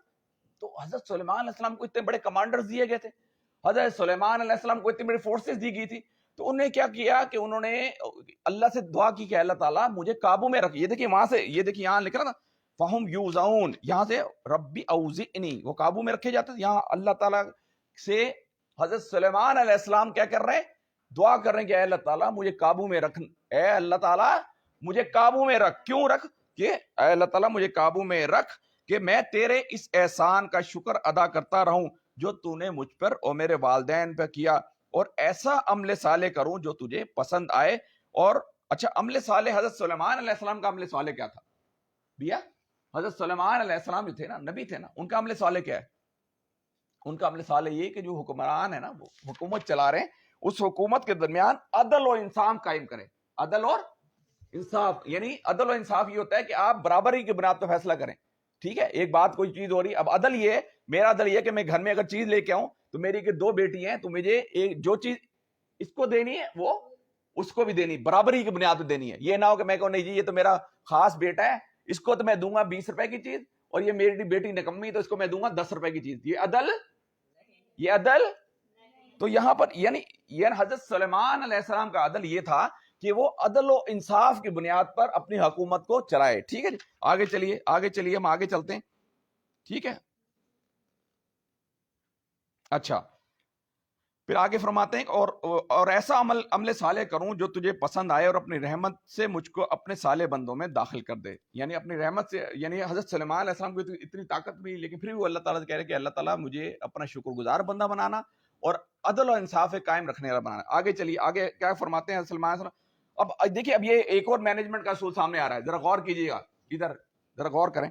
تو حضرت سلیمان علیہ السلام کو اتنے بڑے کمانڈرز دیے گئے تھے, حضرت سلیمان علیہ السلام کو اتنی بڑی فورسز دی گئی تھی. تو انہوں نے کیا کیا کہ انہوں نے اللہ سے دعا کی کہ اللہ تعالیٰ مجھے قابو میں رکھ. یہ دیکھیے وہاں سے, یہ دیکھیے یہاں لکھ رہا نا, فہم یوزعون، یہاں سے ربی اوزعنی وہ قابو میں رکھے جاتے ہیں. یہاں اللہ تعالیٰ سے حضرت سلیمان علیہ السلام کیا کر رہے ہیں؟ دعا کر رہے ہیں کہ اے اللہ تعالیٰ مجھے قابو میں رکھ، اے اللہ تعالیٰ مجھے قابو میں رکھ. کیوں رکھ؟ کہ اے اللہ تعالیٰ مجھے قابو میں رکھ کہ میں تیرے اس احسان کا شکر ادا کرتا رہوں جو تو نے مجھ پر اور میرے والدین پر کیا، اور ایسا عمل صالح کروں جو تجھے پسند آئے. اور اچھا عمل صالح، حضرت سلیمان علیہ السلام کا عمل صالح کیا تھا بھیا؟ حضرت سلیمان علیہ السلام جو تھے نا، نبی تھے نا، ان کا عمل صالح کیا ہے؟ ان کا عمل صالح یہ کہ جو حکمران ہے نا، وہ حکومت چلا رہے ہیں، اس حکومت کے درمیان عدل و انصاف قائم کریں. عدل اور انصاف، یعنی عدل و انصاف یہ ہوتا ہے کہ آپ برابری کی بنیاد پہ فیصلہ کریں. ٹھیک ہے، ایک بات کوئی چیز ہو رہی ہے، اب عدل یہ ہے، میرا عدل یہ ہے کہ میں گھر میں اگر چیز لے کے آؤں تو میری کہ 2 بیٹی ہیں، تو مجھے ایک جو چیز اس کو دینی ہے وہ اس کو بھی دینی، برابری کی بنیاد پہ دینی ہے. یہ نہ ہو کہ میں کہوں نہیں جی یہ تو میرا خاص بیٹا ہے، اس کو تو میں دوں گا 20 روپے کی چیز، اور یہ میری بیٹی نکمی تو اس کو میں دوں گا 10 روپے کی چیز. یہ عدل، یہ عدل. تو یہاں پر یعنی حضرت سلیمان علیہ السلام کا عدل یہ تھا کہ وہ عدل و انصاف کی بنیاد پر اپنی حکومت کو چلائے. ٹھیک ہے جی، آگے چلیے ہم آگے چلتے ہیں. ٹھیک ہے، اچھا پھر آگے فرماتے ہیں اور ایسا عمل صالح کروں جو تجھے پسند آئے اور اپنی رحمت سے مجھ کو اپنے صالح بندوں میں داخل کر دے. یعنی اپنی رحمت سے، یعنی حضرت سلیمان علیہ السلام کو اتنی طاقت بھی، لیکن پھر بھی وہ اللہ تعالیٰ سے کہہ رہے کہ اللہ تعالیٰ مجھے اپنا شکر گزار بندہ بنانا اور عدل و انصاف قائم رکھنے والا بنانا. آگے چلیے، آگے کیا فرماتے ہیں سلیمان علیہ السلام. اب دیکھیے، اب یہ ایک اور مینجمنٹ کا اصول سامنے آ رہا ہے، ذرا غور کیجیے گا، ادھر ذرا غور کریں.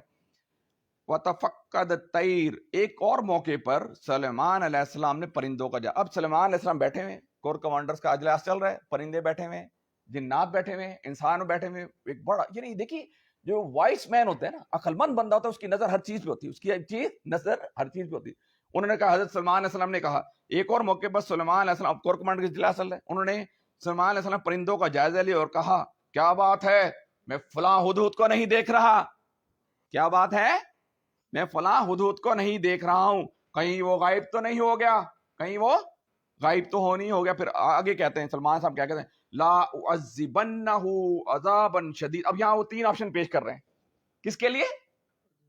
وَتَفَقَّدَ الطَّيْرَ، ایک اور موقع پر سلیمان علیہ السلام نے پرندوں کا اب سلیمان علیہ السلام بیٹھے ہوئے، کور کمانڈرز کا اجلاس چل رہا ہے، پرندے بیٹھے ہوئے ہیں، جنات بیٹھے ہوئے ہیں، انسان بیٹھے ہوئے ہیں. ایک بڑا، یعنی دیکھیے جو وائس مین ہوتا ہے نا، عقل مند بندہ ہوتا ہے، اس کی نظر ہر چیز پہ ہوتی ہے، اس کی نظر ہر چیز پہ ہوتی ہے. انہوں نے کہا، حضرت سلیمان علیہ السلام نے کہا ایک اور موقع پر سلیمان علیہ السلام، کور کمانڈر کا اجلاس چل رہا ہے، انہوں نے سلیمان علیہ السلام پرندوں کا جائزہ لیا اور کہا کیا بات ہے، میں فلاں ہدہد کو نہیں دیکھ رہا. کیا بات ہے، میں فلاں ہدہد کو نہیں دیکھ رہا ہوں، کہیں وہ غائب تو نہیں ہو گیا، کہیں وہ غائب تو ہو نہیں ہو گیا. پھر آگے کہتے ہیں سلمان صاحب کیا کہتے ہیں، لا اعذبنہ عذابا شدید. اب یہاں وہ 3 آپشن پیش کر رہے ہیں، کس کے لیے؟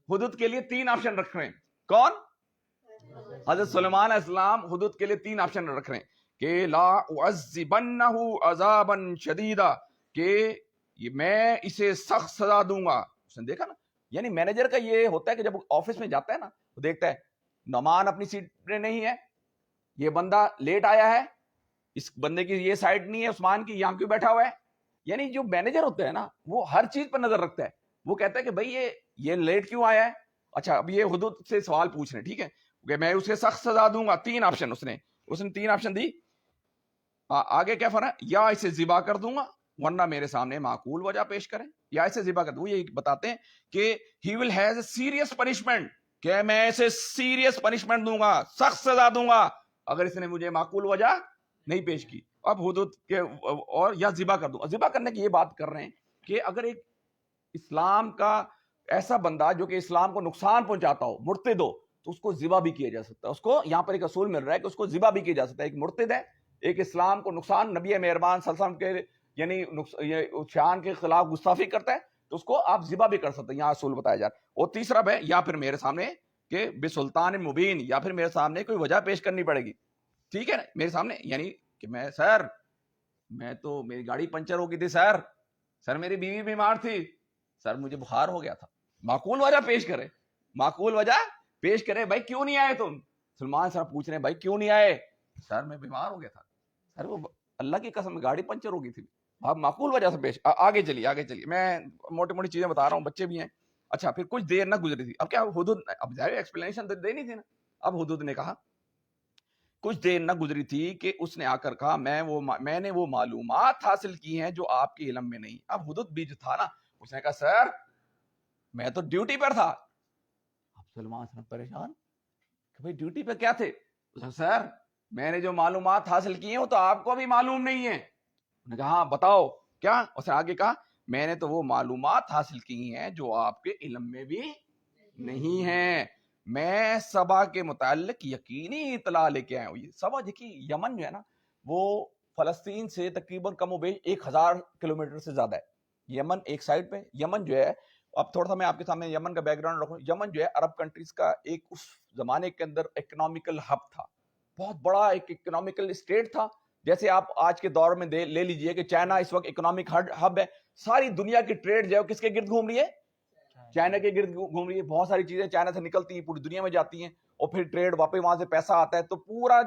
ہدہد کے لیے 3 آپشن رکھ رہے ہیں. کون؟ حضرت سلیمان علیہ السلام ہدہد کے لیے 3 آپشن رکھ رہے ہیں کہ لا اعذبنہ عذابا شدیدا، کہ میں اسے سخت سزا دوں گا. اس نے دیکھا نا، یعنی مینیجر کا یہ ہوتا ہے کہ جب آفس میں جاتا ہے نا، وہ دیکھتا ہے نعمان اپنی سیٹ پہ نہیں ہے، یہ بندہ لیٹ آیا ہے، اس بندے کی یہ سائٹ نہیں ہے عثمان کی، یہاں کیوں بیٹھا ہوا ہے. یعنی جو مینیجر ہوتا ہے نا، وہ ہر چیز پر نظر رکھتا ہے. وہ کہتا ہے کہ بھائی یہ لیٹ کیوں آیا ہے. اچھا اب یہ حدود سے سوال پوچھ رہے ہیں، ٹھیک ہے، کہ میں اسے سخت سزا دوں گا. 3 آپشن اس نے 3 آپشن دی. آگے کیا فرمایا، یا اسے ذبح کر دوں گا ورنہ میرے سامنے معقول وجہ پیش کریں، یا اسے ذبح کر دوں. وہ یہ بتاتے ہیں کہ he will has a serious punishment، کہ میں اسے سیریس پنشمنٹ دوں گا، سخت سزا دوں گا اگر اس نے مجھے معقول وجہ نہیں پیش کی. اب حدود کے اور یا ذبح کر دوں. ذبح کرنے کی یہ بات کر رہے ہیں کہ اگر ایک اسلام کا ایسا بندہ جو کہ اسلام کو نقصان پہنچاتا ہو، مرتد ہو، تو اس کو ذبح بھی کیا جا سکتا ہے. اس کو یہاں پر ایک اصول مل رہا ہے کہ اس کو ذبح بھی کیا جا سکتا ہے. ایک مرتد ہے، ایک اسلام کو نقصان، نبی مہربان صلی اللہ علیہ وسلم کے یعنی شان کے خلاف گستاخی کرتا ہے، تو اس کو آپ ذبح بھی کر سکتے ہیں. یہاں اصول بتایا جا رہا ہے. اور تیسرا ہے، یا پھر میرے سامنے کہ بسلطان مبین، یا پھر میرے سامنے کوئی وجہ پیش کرنی پڑے گی. ٹھیک ہے نا، میرے سامنے، یعنی کہ میں تو میری گاڑی پنچر ہو گئی تھی سر میری بیوی بیمار تھی سر، مجھے بخار ہو گیا تھا. معقول وجہ پیش کرے، معقول وجہ پیش کرے. بھائی کیوں نہیں آئے تم؟ سلمان صاحب پوچھ رہے ہیں بھائی کیوں نہیں آئے؟ سر میں بیمار ہو گیا تھا سر، وہ اللہ کی قسم گاڑی پنچر ہو گئی تھی. آپ معقول وجہ سے پیش. آگے چلیے، میں موٹی موٹی چیزیں بتا رہا ہوں، بچے بھی ہیں. اچھا پھر کچھ دیر نہ گزری تھی. اب کیا حدود، اب ظاہر ایکسپلینیشن تو دینی تھی نا. اب حدود نے کہا کچھ دیر نہ گزری تھی کہ اس نے آ کر کہا میں نے وہ معلومات حاصل کی ہیں جو آپ کے علم میں نہیں. اب حدود بھی جو تھا نا، اس نے کہا سر میں تو ڈیوٹی پر تھا. اب سلمان صاحب پریشان کہ بھائی ڈیوٹی پہ کیا تھے؟ سر میں نے جو معلومات حاصل کی ہیں وہ تو آپ کو بھی معلوم نہیں ہے. انہوں نے کہا ہاں بتاؤ کیا؟ اس نے آگے کہا میں نے تو وہ معلومات حاصل کی ہیں جو آپ کے علم میں بھی نہیں ہیں. میں سبا کے متعلق یقینی اطلاع لے کے آیا ہوں. سبا دیکھیے یمن جو ہے نا، وہ فلسطین سے تقریباً کم و بیش 1000 کلومیٹر سے زیادہ ہے. یمن ایک سائڈ پہ، یمن جو ہے اب تھوڑا سا میں آپ کے سامنے یمن کا بیک گراؤنڈ رکھوں. یمن جو ہے عرب کنٹریز کا ایک اس زمانے کے اندر اکنامیکل ہب تھا, بہت بڑا ایک اکنامیکل اسٹیٹ تھا. جیسے آپ آج کے دور میں لے لیجئے کہ چائنا اس وقت اکنامک ہب ہے, ساری دنیا کی ٹریڈ جو ہے کس کے گرد گھوم رہی ہے؟ چائنا کے گرد گھوم رہی ہے. بہت ساری چیزیں چائنا سے نکلتی ہیں, پوری دنیا میں جاتی ہیں, اور پھر ٹریڈ واپس وہاں سے پیسہ آتا ہے, تو پورا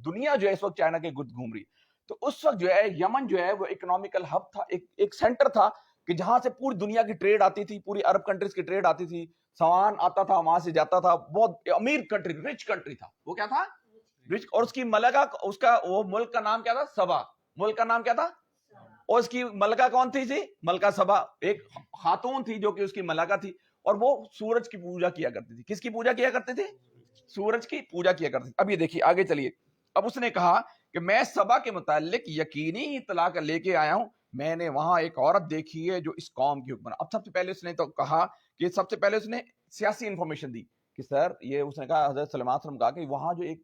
دنیا جو ہے اس وقت چائنا کے گرد گھوم رہی ہے. تو اس وقت جو ہے یمن جو ہے وہ اکنامیکل ہب تھا, ایک سینٹر تھا کہ جہاں سے پوری دنیا کی ٹریڈ آتی تھی, پوری عرب کنٹریز کی ٹریڈ آتی تھی, سامان آتا تھا, وہاں سے جاتا تھا. بہت امیر کنٹری, رچ کنٹری تھا. وہ کیا تھا؟ رچ. اور اس کی ملکہ, اس کا وہ ملک کا نام کیا تھا؟ سبا. ملک کا نام کیا تھا؟ اور اس کی ملکہ کون تھی؟ ملکہ سبا, ایک خاتون تھی جو کہ اس کی ملکہ تھی, اور وہ سورج کی پوجا کیا کرتی تھی. کس کی پوجا کیا کرتی تھی؟ سورج کی پوجا کیا کرتی تھی. اب یہ دیکھیے آگے چلیے. اب اس نے کہا کہ میں سبا کے متعلق یقینی اطلاع کر لے کے آیا ہوں, میں نے وہاں ایک عورت دیکھی ہے جو اس قوم کی حکمران. اب سب سے پہلے اس نے تو کہا کہ سب سے پہلے اس نے سیاسی انفارمیشن دی کہ سر یہ, اس نے کہا حضرت سلیمان علیہ وسلم کہا کہ وہاں جو ایک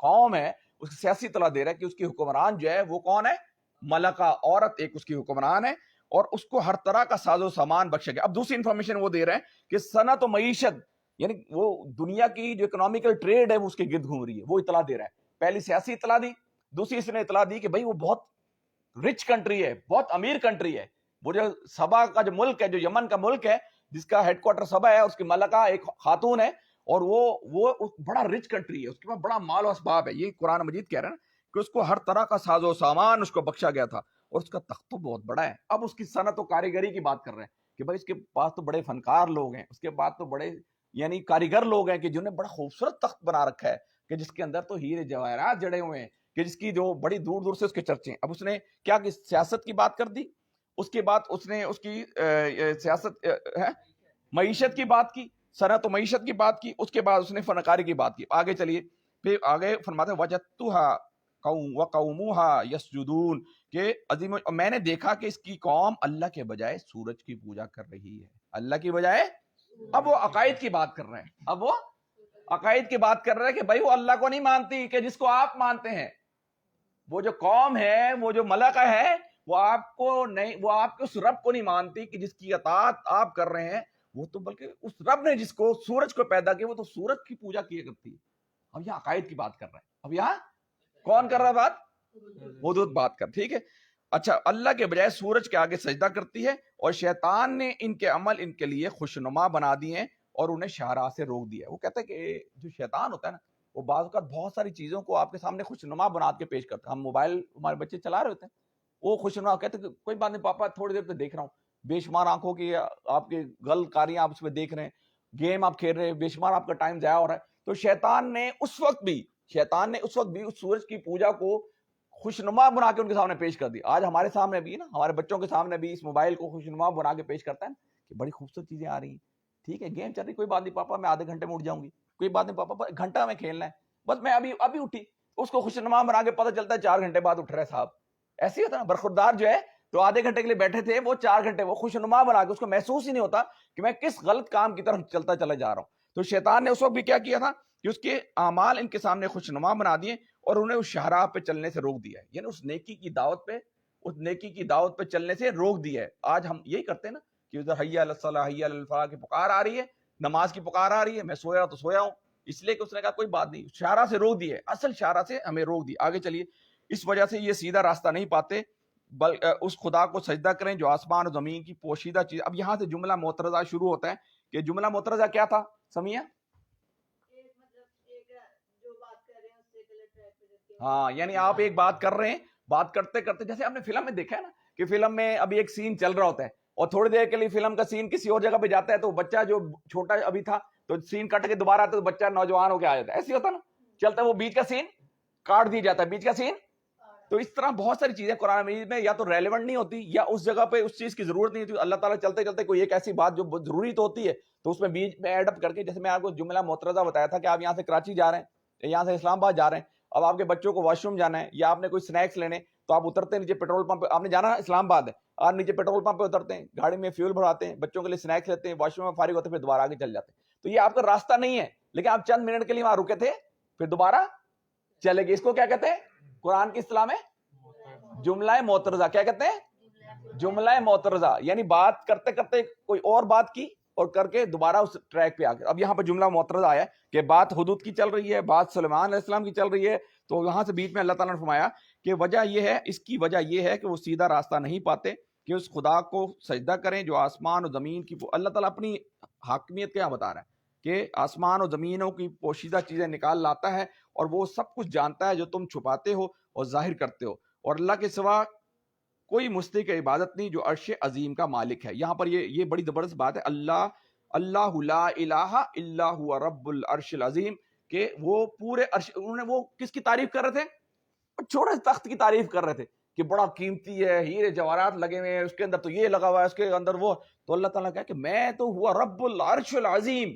قوم ہے اس کی سیاسی اطلاع دے رہا ہے کہ اس کی حکمران جو ہے وہ کون ہے؟ ملکہ عورت ایک اس کی حکمران ہے, اور اس کو ہر طرح کا ساز و سامان بخشا گیا. اب دوسری انفارمیشن وہ دے رہے ہیں کہ صنعت و معیشت, یعنی وہ دنیا کی جو اکنامیکل ٹریڈ ہے وہ اس کے گرد گھوم رہی ہے, وہ اطلاع دے رہا ہے. پہلی سیاسی اطلاع دی, دوسری اس نے اطلاع دی کہ بھائی وہ بہت رچ کنٹری ہے, بہت امیر کنٹری ہے. وہ جو سبا کا جو ملک ہے, جو یمن کا ملک ہے جس کا ہیڈ کوارٹر سبا ہے, اس کی ملکہ ایک خاتون ہے, اور وہ بڑا رچ کنٹری ہے, اس کے پاس بڑا مال و اسباب ہے. یہ قرآن مجید کہہ رہے ہیں کہ اس کو ہر طرح کا ساز و سامان اس کو بخشا گیا تھا, اور اس کا تخت تو بہت بڑا ہے. اب اس کی صنعت و کاریگری کی بات کر رہے ہیں کہ بھائی اس کے پاس تو بڑے فنکار لوگ ہیں, اس کے پاس تو بڑے یعنی کاریگر لوگ ہیں کہ جنہوں نے بڑا خوبصورت تخت بنا رکھا ہے, کہ جس کے اندر تو ہیرے جواہرات جڑے ہوئے ہیں, کہ جس کی جو بڑی دور دور سے اس کے چرچے ہیں. اب اس نے کیا کہ سیاست کی بات کر دی, اس کے بعد اس نے اس کی سیاست معیشت کی بات کی, صنعت و معیشت کی بات کی, اس کے بعد اس نے فنکاری کی بات کی. آگے چلیے, پھر آگے فرماتے ہیں وجدتها وقومها یسجدون, کہ عظیم, میں نے دیکھا کہ اس کی قوم اللہ کے بجائے سورج کی پوجا کر رہی ہے, اللہ کی بجائے. اب وہ عقائد کی بات کر رہے ہیں, اب وہ عقائد کی بات کر رہے ہیں کہ بھائی وہ اللہ کو نہیں مانتی کہ جس کو آپ مانتے ہیں. وہ جو قوم ہے, وہ جو ملکہ ہے, وہ آپ کو نہیں, وہ آپ کے اس رب کو نہیں مانتی کہ جس کی اطاعت آپ کر رہے ہیں, وہ تو بلکہ اس رب نے جس کو سورج کو پیدا کیا وہ تو سورج کی پوجا کیا کرتی ہے. اب یہاں عقائد کی بات کر رہے ہیں. اب یہاں کون کر رہا ہے بات؟ حدود بات کر. ٹھیک ہے, اچھا, اللہ کے بجائے سورج کے آگے سجدہ کرتی ہے, اور شیطان نے ان کے عمل ان کے لیے خوشنما بنا دیے ہیں اور انہیں شاہراہ سے روک دیا ہے. وہ کہتا ہے کہ جو شیطان ہوتا ہے نا, وہ بعض اوقات بہت ساری چیزوں کو آپ کے سامنے خوشنما بنا کے پیش کرتا ہے. ہم موبائل ہمارے بچے چلا رہے ہوتے ہیں, وہ خوشنما کہتے ہیں کہ کوئی بات نہیں پاپا, تھوڑی دیر تک دیکھ رہا ہوں, بے شمار آنکھوں کی آپ کے غلط کاریاں آپ اس میں دیکھ رہے ہیں, گیم آپ کھیل رہے ہیں, بے شمار آپ کا ٹائم ضائع ہو رہا ہے. تو شیطان نے اس وقت بھی اس سورج کی پوجا کو خوشنما بنا کے ان کے سامنے پیش کر دی. آج ہمارے سامنے بھی نا, ہمارے بچوں کے سامنے بھی اس موبائل کو خوشنما بنا کے پیش کرتا ہے کہ بڑی خوبصورت چیزیں آ رہی ہیں, ٹھیک ہے, گیم چل رہی, کوئی بات نہیں پاپا میں آدھے گھنٹے میں اٹھ جاؤں گی, کوئی بات نہیں پاپا ایک گھنٹہ میں کھیلنا ہے, بس میں ابھی اٹھی. اس کو خوشنما بنا کے پتہ چلتا ہے 4 گھنٹے بعد اٹھ رہے صاحب. ایسے ہی ہوتا ہے نا, برخوردار جو ہے تو آدھے گھنٹے کے لیے بیٹھے تھے, وہ 4 گھنٹے وہ خوشنما بنا کے, اس کو محسوس ہی نہیں ہوتا کہ میں کس غلط کام کی طرف چلتا چلا جا رہا ہوں. تو شیطان نے اس وقت بھی کیا کیا تھا کہ اس کے اعمال ان کے سامنے خوشنما بنا دیے اور انہیں اس شاہراہ پہ چلنے سے روک دیا ہے, یعنی اس نیکی کی دعوت پہ چلنے سے روک دیا ہے. آج ہم یہی کرتے ہیں نا کہ ادھر حی علی الصلاح حی علی الفلاح کی پکار آ رہی ہے, نماز کی پکار آ رہی ہے, میں سویا تو سویا ہوں, اس لیے کہ اس نے کہا کوئی بات نہیں, شاہراہ سے روک دی ہے, اصل شاہراہ سے ہمیں روک دی. آگے چلیے, اس وجہ سے یہ سیدھا راستہ نہیں پاتے, اس خدا کو سجدہ کریں جو آسمان اور زمین کی پوشیدہ چیز. اب یہاں سے جملہ معترضہ شروع ہوتا ہے کہ جملہ معترضہ کیا تھا سمیہ؟ ہاں, یعنی آپ ایک بات کر رہے ہیں, بات کرتے کرتے, جیسے آپ نے فلم میں دیکھا ہے نا کہ فلم میں ابھی ایک سین چل رہا ہوتا ہے اور تھوڑی دیر کے لیے فلم کا سین کسی اور جگہ پہ جاتا ہے, تو بچہ جو چھوٹا ابھی تھا تو سین کٹ کے دوبارہ آتا ہے تو بچہ نوجوان ہو کے آ جاتا ہے, ایسے ہوتا نا, چلتا ہے, وہ بیچ کا سین کاٹ دیا جاتا ہے, بیچ کا سین. تو اس طرح بہت ساری چیزیں قرآن مجید میں یا تو ریلیونٹ نہیں ہوتی یا اس جگہ پہ اس چیز کی ضرورت نہیں ہوتی. اللہ تعالیٰ چلتے چلتے کوئی ایک ایسی بات جو ضروری تو ہوتی ہے تو اس میں بیچ میں ایڈ اپ کر کے, جیسے میں آپ کو جملہ معترضہ بتایا تھا کہ آپ یہاں سے کراچی جا رہے ہیں, یہاں سے اسلام آباد جا رہے ہیں, اب آپ کے بچوں کو واش روم جانا ہے یا آپ نے کوئی سنیکس لینے, تو آپ اترتے ہیں نیچے پیٹرول پمپ پہ, آپ نے جانا اسلام آباد ہے, آپ نیچے پیٹرول پمپ پہ اترتے ہیں, گاڑی میں فیول بھراتے ہیں, بچوں کے لیے سنیکس لیتے ہیں, واش روم میں فارغ ہوتے ہیں, پھر دوبارہ آگے چل جاتے ہیں. تو یہ آپ کا راستہ نہیں ہے, لیکن آپ چند منٹ کے لیے وہاں رکے تھے, پھر دوبارہ چلے گئے. اس کو کیا کہتے ہیں قرآن کی اصطلاح میں؟ جملہ معترضہ. کیا کہتے ہیں؟ جملہ معترضہ یعنی بات کرتے کرتے کوئی اور بات کی اور کر کے دوبارہ اس ٹریک پہ آ گئے. اب یہاں پر جملہ معترضہ آیا کہ بات حدود کی چل رہی ہے, بات سلیمان علیہ السلام کی چل رہی ہے, تو یہاں سے بیچ میں اللہ تعالیٰ نے فرمایا کہ وجہ یہ ہے, اس کی وجہ یہ ہے کہ وہ سیدھا راستہ نہیں پاتے کہ اس خدا کو سجدہ کریں جو آسمان اور زمین کی. اللہ تعالیٰ اپنی حاکمیت کیا بتا رہا ہے کہ آسمان اور زمینوں کی پوشیدہ چیزیں نکال لاتا ہے اور وہ سب کچھ جانتا ہے جو تم چھپاتے ہو اور ظاہر کرتے ہو, اور اللہ کے سوا کوئی مستحق عبادت نہیں جو عرش عظیم کا مالک ہے. یہاں پر یہ بڑی زبردست بات ہے, اللہ لا الہ الا ہوا رب العرش العظیم, کہ وہ پورے عرش, انہوں نے وہ کس کی تعریف کر رہے تھے؟ چھوٹے سے تخت کی تعریف کر رہے تھے کہ بڑا قیمتی ہے, ہیرے جواہرات لگے ہوئے ہیں, اس کے اندر تو یہ لگا ہوا ہے, اس کے اندر وہ. تو اللہ تعالیٰ کہا کہ میں تو ہوا رب العرش العظیم,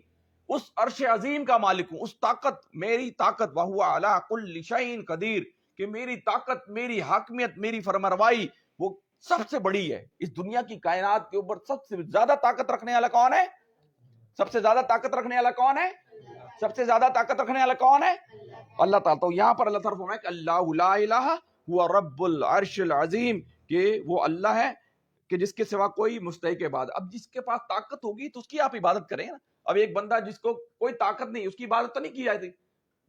اس عرش عظیم کا مالک ہوں, اس طاقت, میری طاقت, وَهُوَ عَلَىٰ كُلِّ شَيْءٍ قدیر, کہ میری طاقت, میری حاکمیت, میری فرمانروائی وہ سب سے بڑی ہے. اس دنیا کی کائنات کے اوپر سب سے زیادہ طاقت رکھنے والا کون ہے؟ سب سے زیادہ طاقت رکھنے والا کون ہے؟ سب سے زیادہ طاقت رکھنے والا کون ہے؟ اللہ تعالیٰ. تو یہاں پر اللہ تعالیٰ فرمایا کہ اللہ لا الہ ہوا رب العرش العظیم, کہ وہ اللہ ہے کہ جس کے سوا کوئی مستحق عبادت. اب جس کے پاس طاقت ہوگی تو اس کی آپ عبادت کریں نا. اب ایک بندہ جس کو کوئی طاقت نہیں, اس کی عبادت تو نہیں کی جاتی.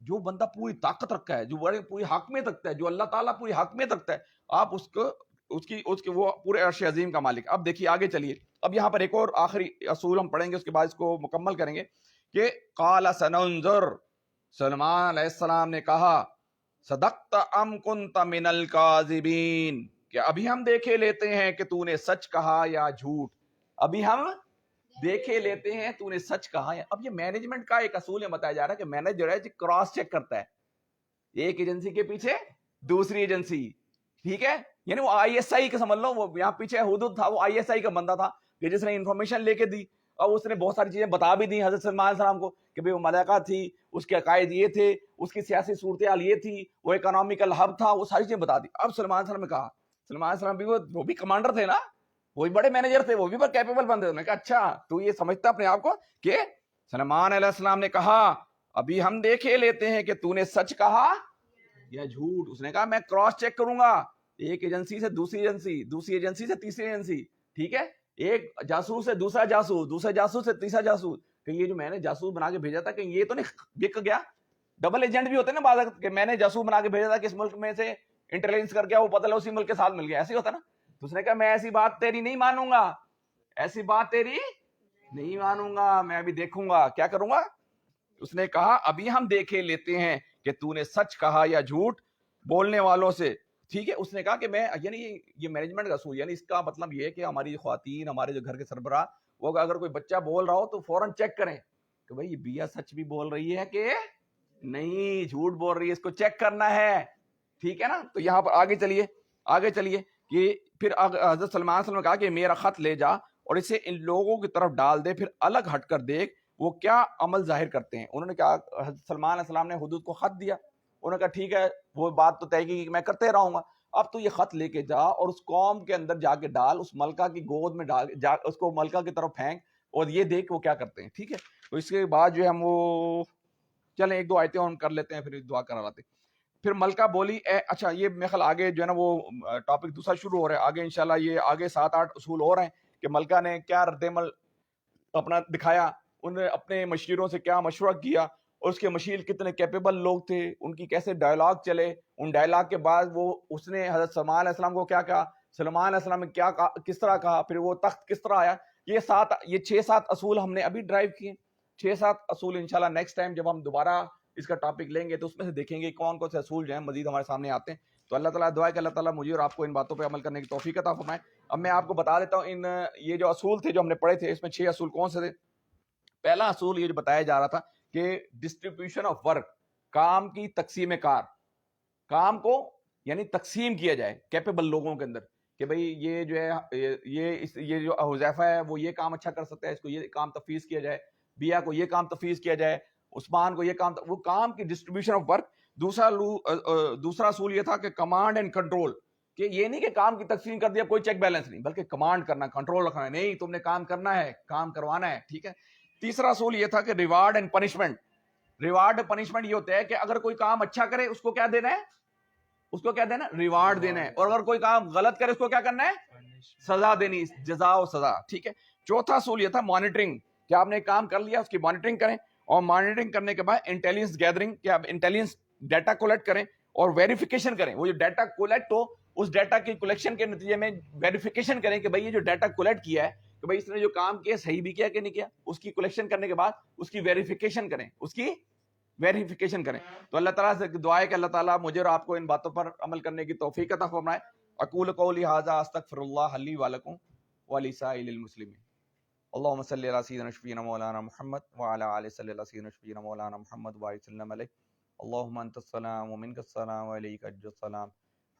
جو بندہ پوری طاقت رکھتا ہے, جو پوری حاکمیت رکھتا ہے, جو اللہ تعالیٰ پوری حاکمیت رکھتا ہے, آپ اس کو اس کے وہ پورے عرش عظیم کا مالک. اب دیکھیے آگے چلیے, اب یہاں پر ایک اور آخری اصول ہم پڑھیں گے, اس کے بعد اس کو مکمل کریں گے کہ قال سننظر, سلیمان علیہ السلام نے کہا صدقت ام کنت من الکاذبین, کہ ابھی ہم دیکھے لیتے ہیں کہ تو نے سچ کہا یا جھوٹ. ابھی ہم دیکھے لیتے ہیں تو نے سچ کہا یا. اب یہ مینجمنٹ کا ایک اصول ہے, بتایا جا رہا ہے کہ مینیجر ہے کراس چیک کرتا ہے ایک ایجنسی کے پیچھے دوسری ایجنسی, ٹھیک ہے, یعنی وہ آئی ایس آئی کا سمجھ لو, وہ یہاں پیچھے حدود تھا, وہ آئی ایس آئی کا بندہ تھا کہ جس نے انفارمیشن لے کے دی, اور اس نے بہت ساری چیزیں بتا بھی دی حضرت سلیمان علیہ السلام کو کہ بھئی وہ ملائکہ تھی, اس کے عقائد یہ تھے, اس کی سیاسی صورتحال یہ تھی, وہ اکنامیکل ہب تھا, وہ ساری چیزیں بتا دی. اب سلیمان علیہ السلام نے کہا, سلیمان علیہ السلام بھی وہ بھی کمانڈر تھے نا, وہ بھی بڑے مینیجر تھے, وہ بھی بڑے کیپیبل بندے. انہوں نے کہا اچھا تو یہ سمجھتا اپنے آپ کو کہ سلیمان علیہ السلام نے کہا ابھی ہم دیکھے لیتے ہیں کہ تو نے سچ کہا یا جھوٹ. اس نے کہا میں کراس چیک کروں گا ایک ایجنسی سے دوسری ایجنسی, دوسری ایجنسی سے تیسری ایجنسی, ٹھیک ہے, ایک جاسوس سے دوسرا جاسوس, دوسرے جاسوس سے تیسرا جاسوس, کہ یہ جو میں نے جاسوس بنا کے بھیجا تھا کہ یہ تو نہیں بک گیا. ڈبل ایجنٹ بھی ہوتے ہیں نا بعض کہ میں نے جاسوس بنا کے بھیجا تھا کہ اس ملک میں سے انٹیلیجنس کر گیا, وہ پتہ لگا اسی ملک کے ساتھ مل گیا, ایسے ہی ہوتا نا. تو اس نے کہا میں ایسی بات تیری نہیں مانوں گا, ایسی بات تیری نہیں مانوں گا, میں ابھی دیکھوں گا کیا کروں گا. اس نے کہا ابھی ہم دیکھے لیتے ہیں کہ تو نے سچ کہا یا جھوٹ بولنے والوں سے, ٹھیک ہے. اس نے کہا کہ میں, یعنی یہ مینجمنٹ کا اصول, یعنی اس کا مطلب یہ ہے کہ ہماری خواتین, ہمارے جو گھر کے سربراہ, وہ اگر کوئی بچہ بول رہا ہو تو فوراً چیک کریں کہ بھائی یہ بیا سچ بھی بول رہی ہے کہ نہیں جھوٹ بول رہی ہے, اس کو چیک کرنا ہے, ٹھیک ہے نا. تو یہاں پر آگے چلیے کہ پھر حضرت سلیمان علیہ السلام نے کہا کہ میرا خط لے جا اور اسے ان لوگوں کی طرف ڈال دے, پھر الگ ہٹ کر دیکھ وہ کیا عمل ظاہر کرتے ہیں. انہوں نے کہا, حضرت سلیمان علیہ السلام نے حدود کو خط دیا, انہوں نے کہا ٹھیک ہے, وہ بات تو طے کی میں کرتے رہوں گا, اب تو یہ خط لے کے جا اور اس قوم کے اندر جا کے ڈال, اس ملکہ کی گود میں ڈال, اس کو ملکہ کی طرف پھینک اور یہ دیکھ وہ کیا کرتے ہیں, ٹھیک ہے. تو اس کے بعد جو ہے ہم وہ چلیں ایک دو آیتیں ہم کر لیتے ہیں, پھر دعا کرا لاتے. پھر ملکہ بولی اچھا یہ میرے خیال آگے جو ہے نا وہ ٹاپک دوسرا شروع ہو رہا ہے, آگے انشاءاللہ یہ آگے 7-8 اصول اور ہیں کہ ملکہ نے کیا رد عمل اپنا دکھایا, انہوں نے اپنے مشیروں سے کیا مشورہ کیا, اور اس کے مشیر کتنے کیپیبل لوگ تھے, ان کی کیسے ڈائلاگ چلے, ان ڈائلاگ کے بعد وہ اس نے حضرت سلیمان علیہ السلام کو کیا کہا, سلیمان علیہ السلام نے کیا کہا, کس طرح کہا, پھر وہ تخت کس طرح آیا. یہ 6-7 اصول ہم نے ابھی ڈرائیو کیے. 6-7 اصول انشاءاللہ نیکسٹ ٹائم جب ہم دوبارہ اس کا ٹاپک لیں گے تو اس میں سے دیکھیں گے کون کون سے اصول جو ہیں مزید ہمارے سامنے آتے ہیں. تو اللہ تعالیٰ دعا ہے کہ اللہ تعالیٰ مجھے اور آپ کو ان باتوں پہ عمل کرنے کی توفیق عطا فرمائے. اب میں آپ کو بتا دیتا ہوں یہ جو اصول تھے جو ہم نے پڑھے تھے, اس میں 6 اصول کون سے تھے. پہلا اصول یہ جو بتایا جا رہا تھا کہ ڈسٹریبیوشن آف ورک, کام کی تقسیم کار, کام کو یعنی تقسیم کیا جائے کیپیبل لوگوں کے اندر کہ بھئی یہ جو ہے یہ جو حذیفہ ہے وہ یہ کام اچھا کر سکتا ہے, اس کو یہ کام تفویض کیا جائے, بیا کو یہ کام تفویض کیا جائے, عثمان کو یہ کام, وہ کام کی ڈسٹریبیوشن آف ورک. دوسرا اصول یہ تھا کہ کمانڈ اینڈ کنٹرول, کہ یہ نہیں کہ کام کی تقسیم کر دیا کوئی چیک بیلنس نہیں, بلکہ کمانڈ کرنا, کنٹرول رکھنا ہے, نہیں تم نے کام کرنا ہے, کام کروانا ہے, ٹھیک ہے. تیسرا اصول یہ تھا کہ reward and punishment. Reward punishment یہ ہوتا ہے کہ اگر کوئی کام اچھا کرے اس کو کیا دینا ہے, اس کو کیا دینا ہے, ریوارڈ دینا ہے, اور اگر کوئی کام غلط کرے اس کو کیا کرنا ہے, سزا دینی، جزا و سزا. ٹھیک ہے. چوتھا اصول یہ تھا مانیٹرنگ، کہ آپ نے کام کر لیا اس کی مانیٹرنگ کریں، اور مانیٹرنگ کرنے کے بعد انٹیلیجنس گیدرنگ، کہ آپ انٹیلیجنس ڈیٹا کولیکٹ کریں اور ویریفیکیشن کریں. وہ جو ڈیٹا کولیکٹ ہو اس ڈیٹا کی کلیکشن کے نتیجے میں ویریفیکیشن کریں کہ بھائی یہ جو ڈیٹا کولیکٹ کیا ہے کہ بھائی اس نے جو کام کیا صحیح بھی کیا کہ نہیں کیا. اس کی کلیکشن کرنے کے بعد اس کی ویریفیکیشن کریں، اس کی ویریفیکیشن کریں. تو اللہ تعالیٰ سے دعا ہے کہ اللہ تعالیٰ مجھے اور آپ کو ان باتوں پر عمل کرنے کی توفیق عطا فرمائے. اقول قولی ھذا استغفر اللہ لی ولکم ولسائر المسلمین. اللهم صل على سيدنا شفينا مولانا محمد وعلى آل صلی اللہ سيدنا شفينا مولانا محمد وعلى وسلم علیہ. اللهم انت السلام ومنك السلام وعليك السلام.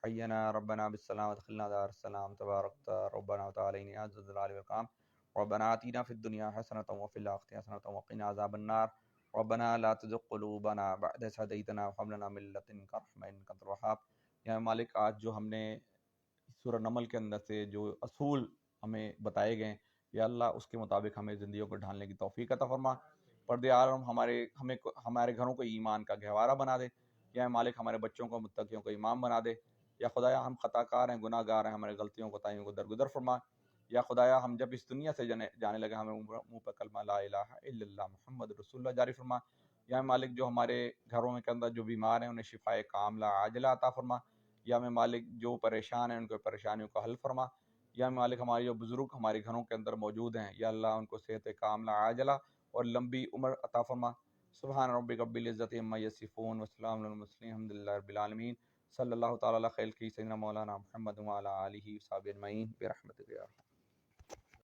حينا ربنا بالسلام ودخلنا دار السلام. تباركت ربنا وتعالى يا ذا الجلال والإكرام. ربنا آتنا في الدنيا حسنة وفي الآخرة حسنة وقنا عذاب النار. ربنا لا تزغ قلوبنا بعد إذ هديتنا وهب لنا من لدنك رحمة إنك أنت الوهاب. یا مالک آج جو ہم نے سورہ نمل کے اندر سے جو اصول ہمیں بتائے گئے، یا اللہ اس کے مطابق ہمیں زندگیوں کو ڈھالنے کی توفیق عطا فرما. پردیار ہمارے گھروں کو ایمان کا گہوارہ بنا دے. یا مالک ہمارے بچوں کو متقیوں کو امام بنا دے. یا خدایا ہم خطا کار ہیں، گناہ گار ہیں، ہمارے غلطیوں کو تائیوں کو درگزر فرما. یا خدایا ہم جب اس دنیا سے جانے لگے ہمیں منہ پر کلمہ لا الہ الا اللہ محمد رسول اللہ جاری فرما. یا مالک جو ہمارے گھروں کے اندر جو بیمار ہیں انہیں شفائے کاملہ عاجلہ عطا فرما. یا میں مالک جو پریشان ہیں ان کو پریشانیوں کا حل فرما. یا مالک ہمارے جو بزرگ ہمارے گھروں کے اندر موجود ہیں، یا اللہ ان کو صحت کاملہ عاجلہ اور لمبی عمر عطا فرما. سبحان ربک رب العزت عما یصفون وسلام علی المرسلین الحمد للہ رب العالمین. صلی اللہ تعالی علی خیر سیدنا مولانا محمد وعلی آلہ وصحبہ اجمعین برحمتک یا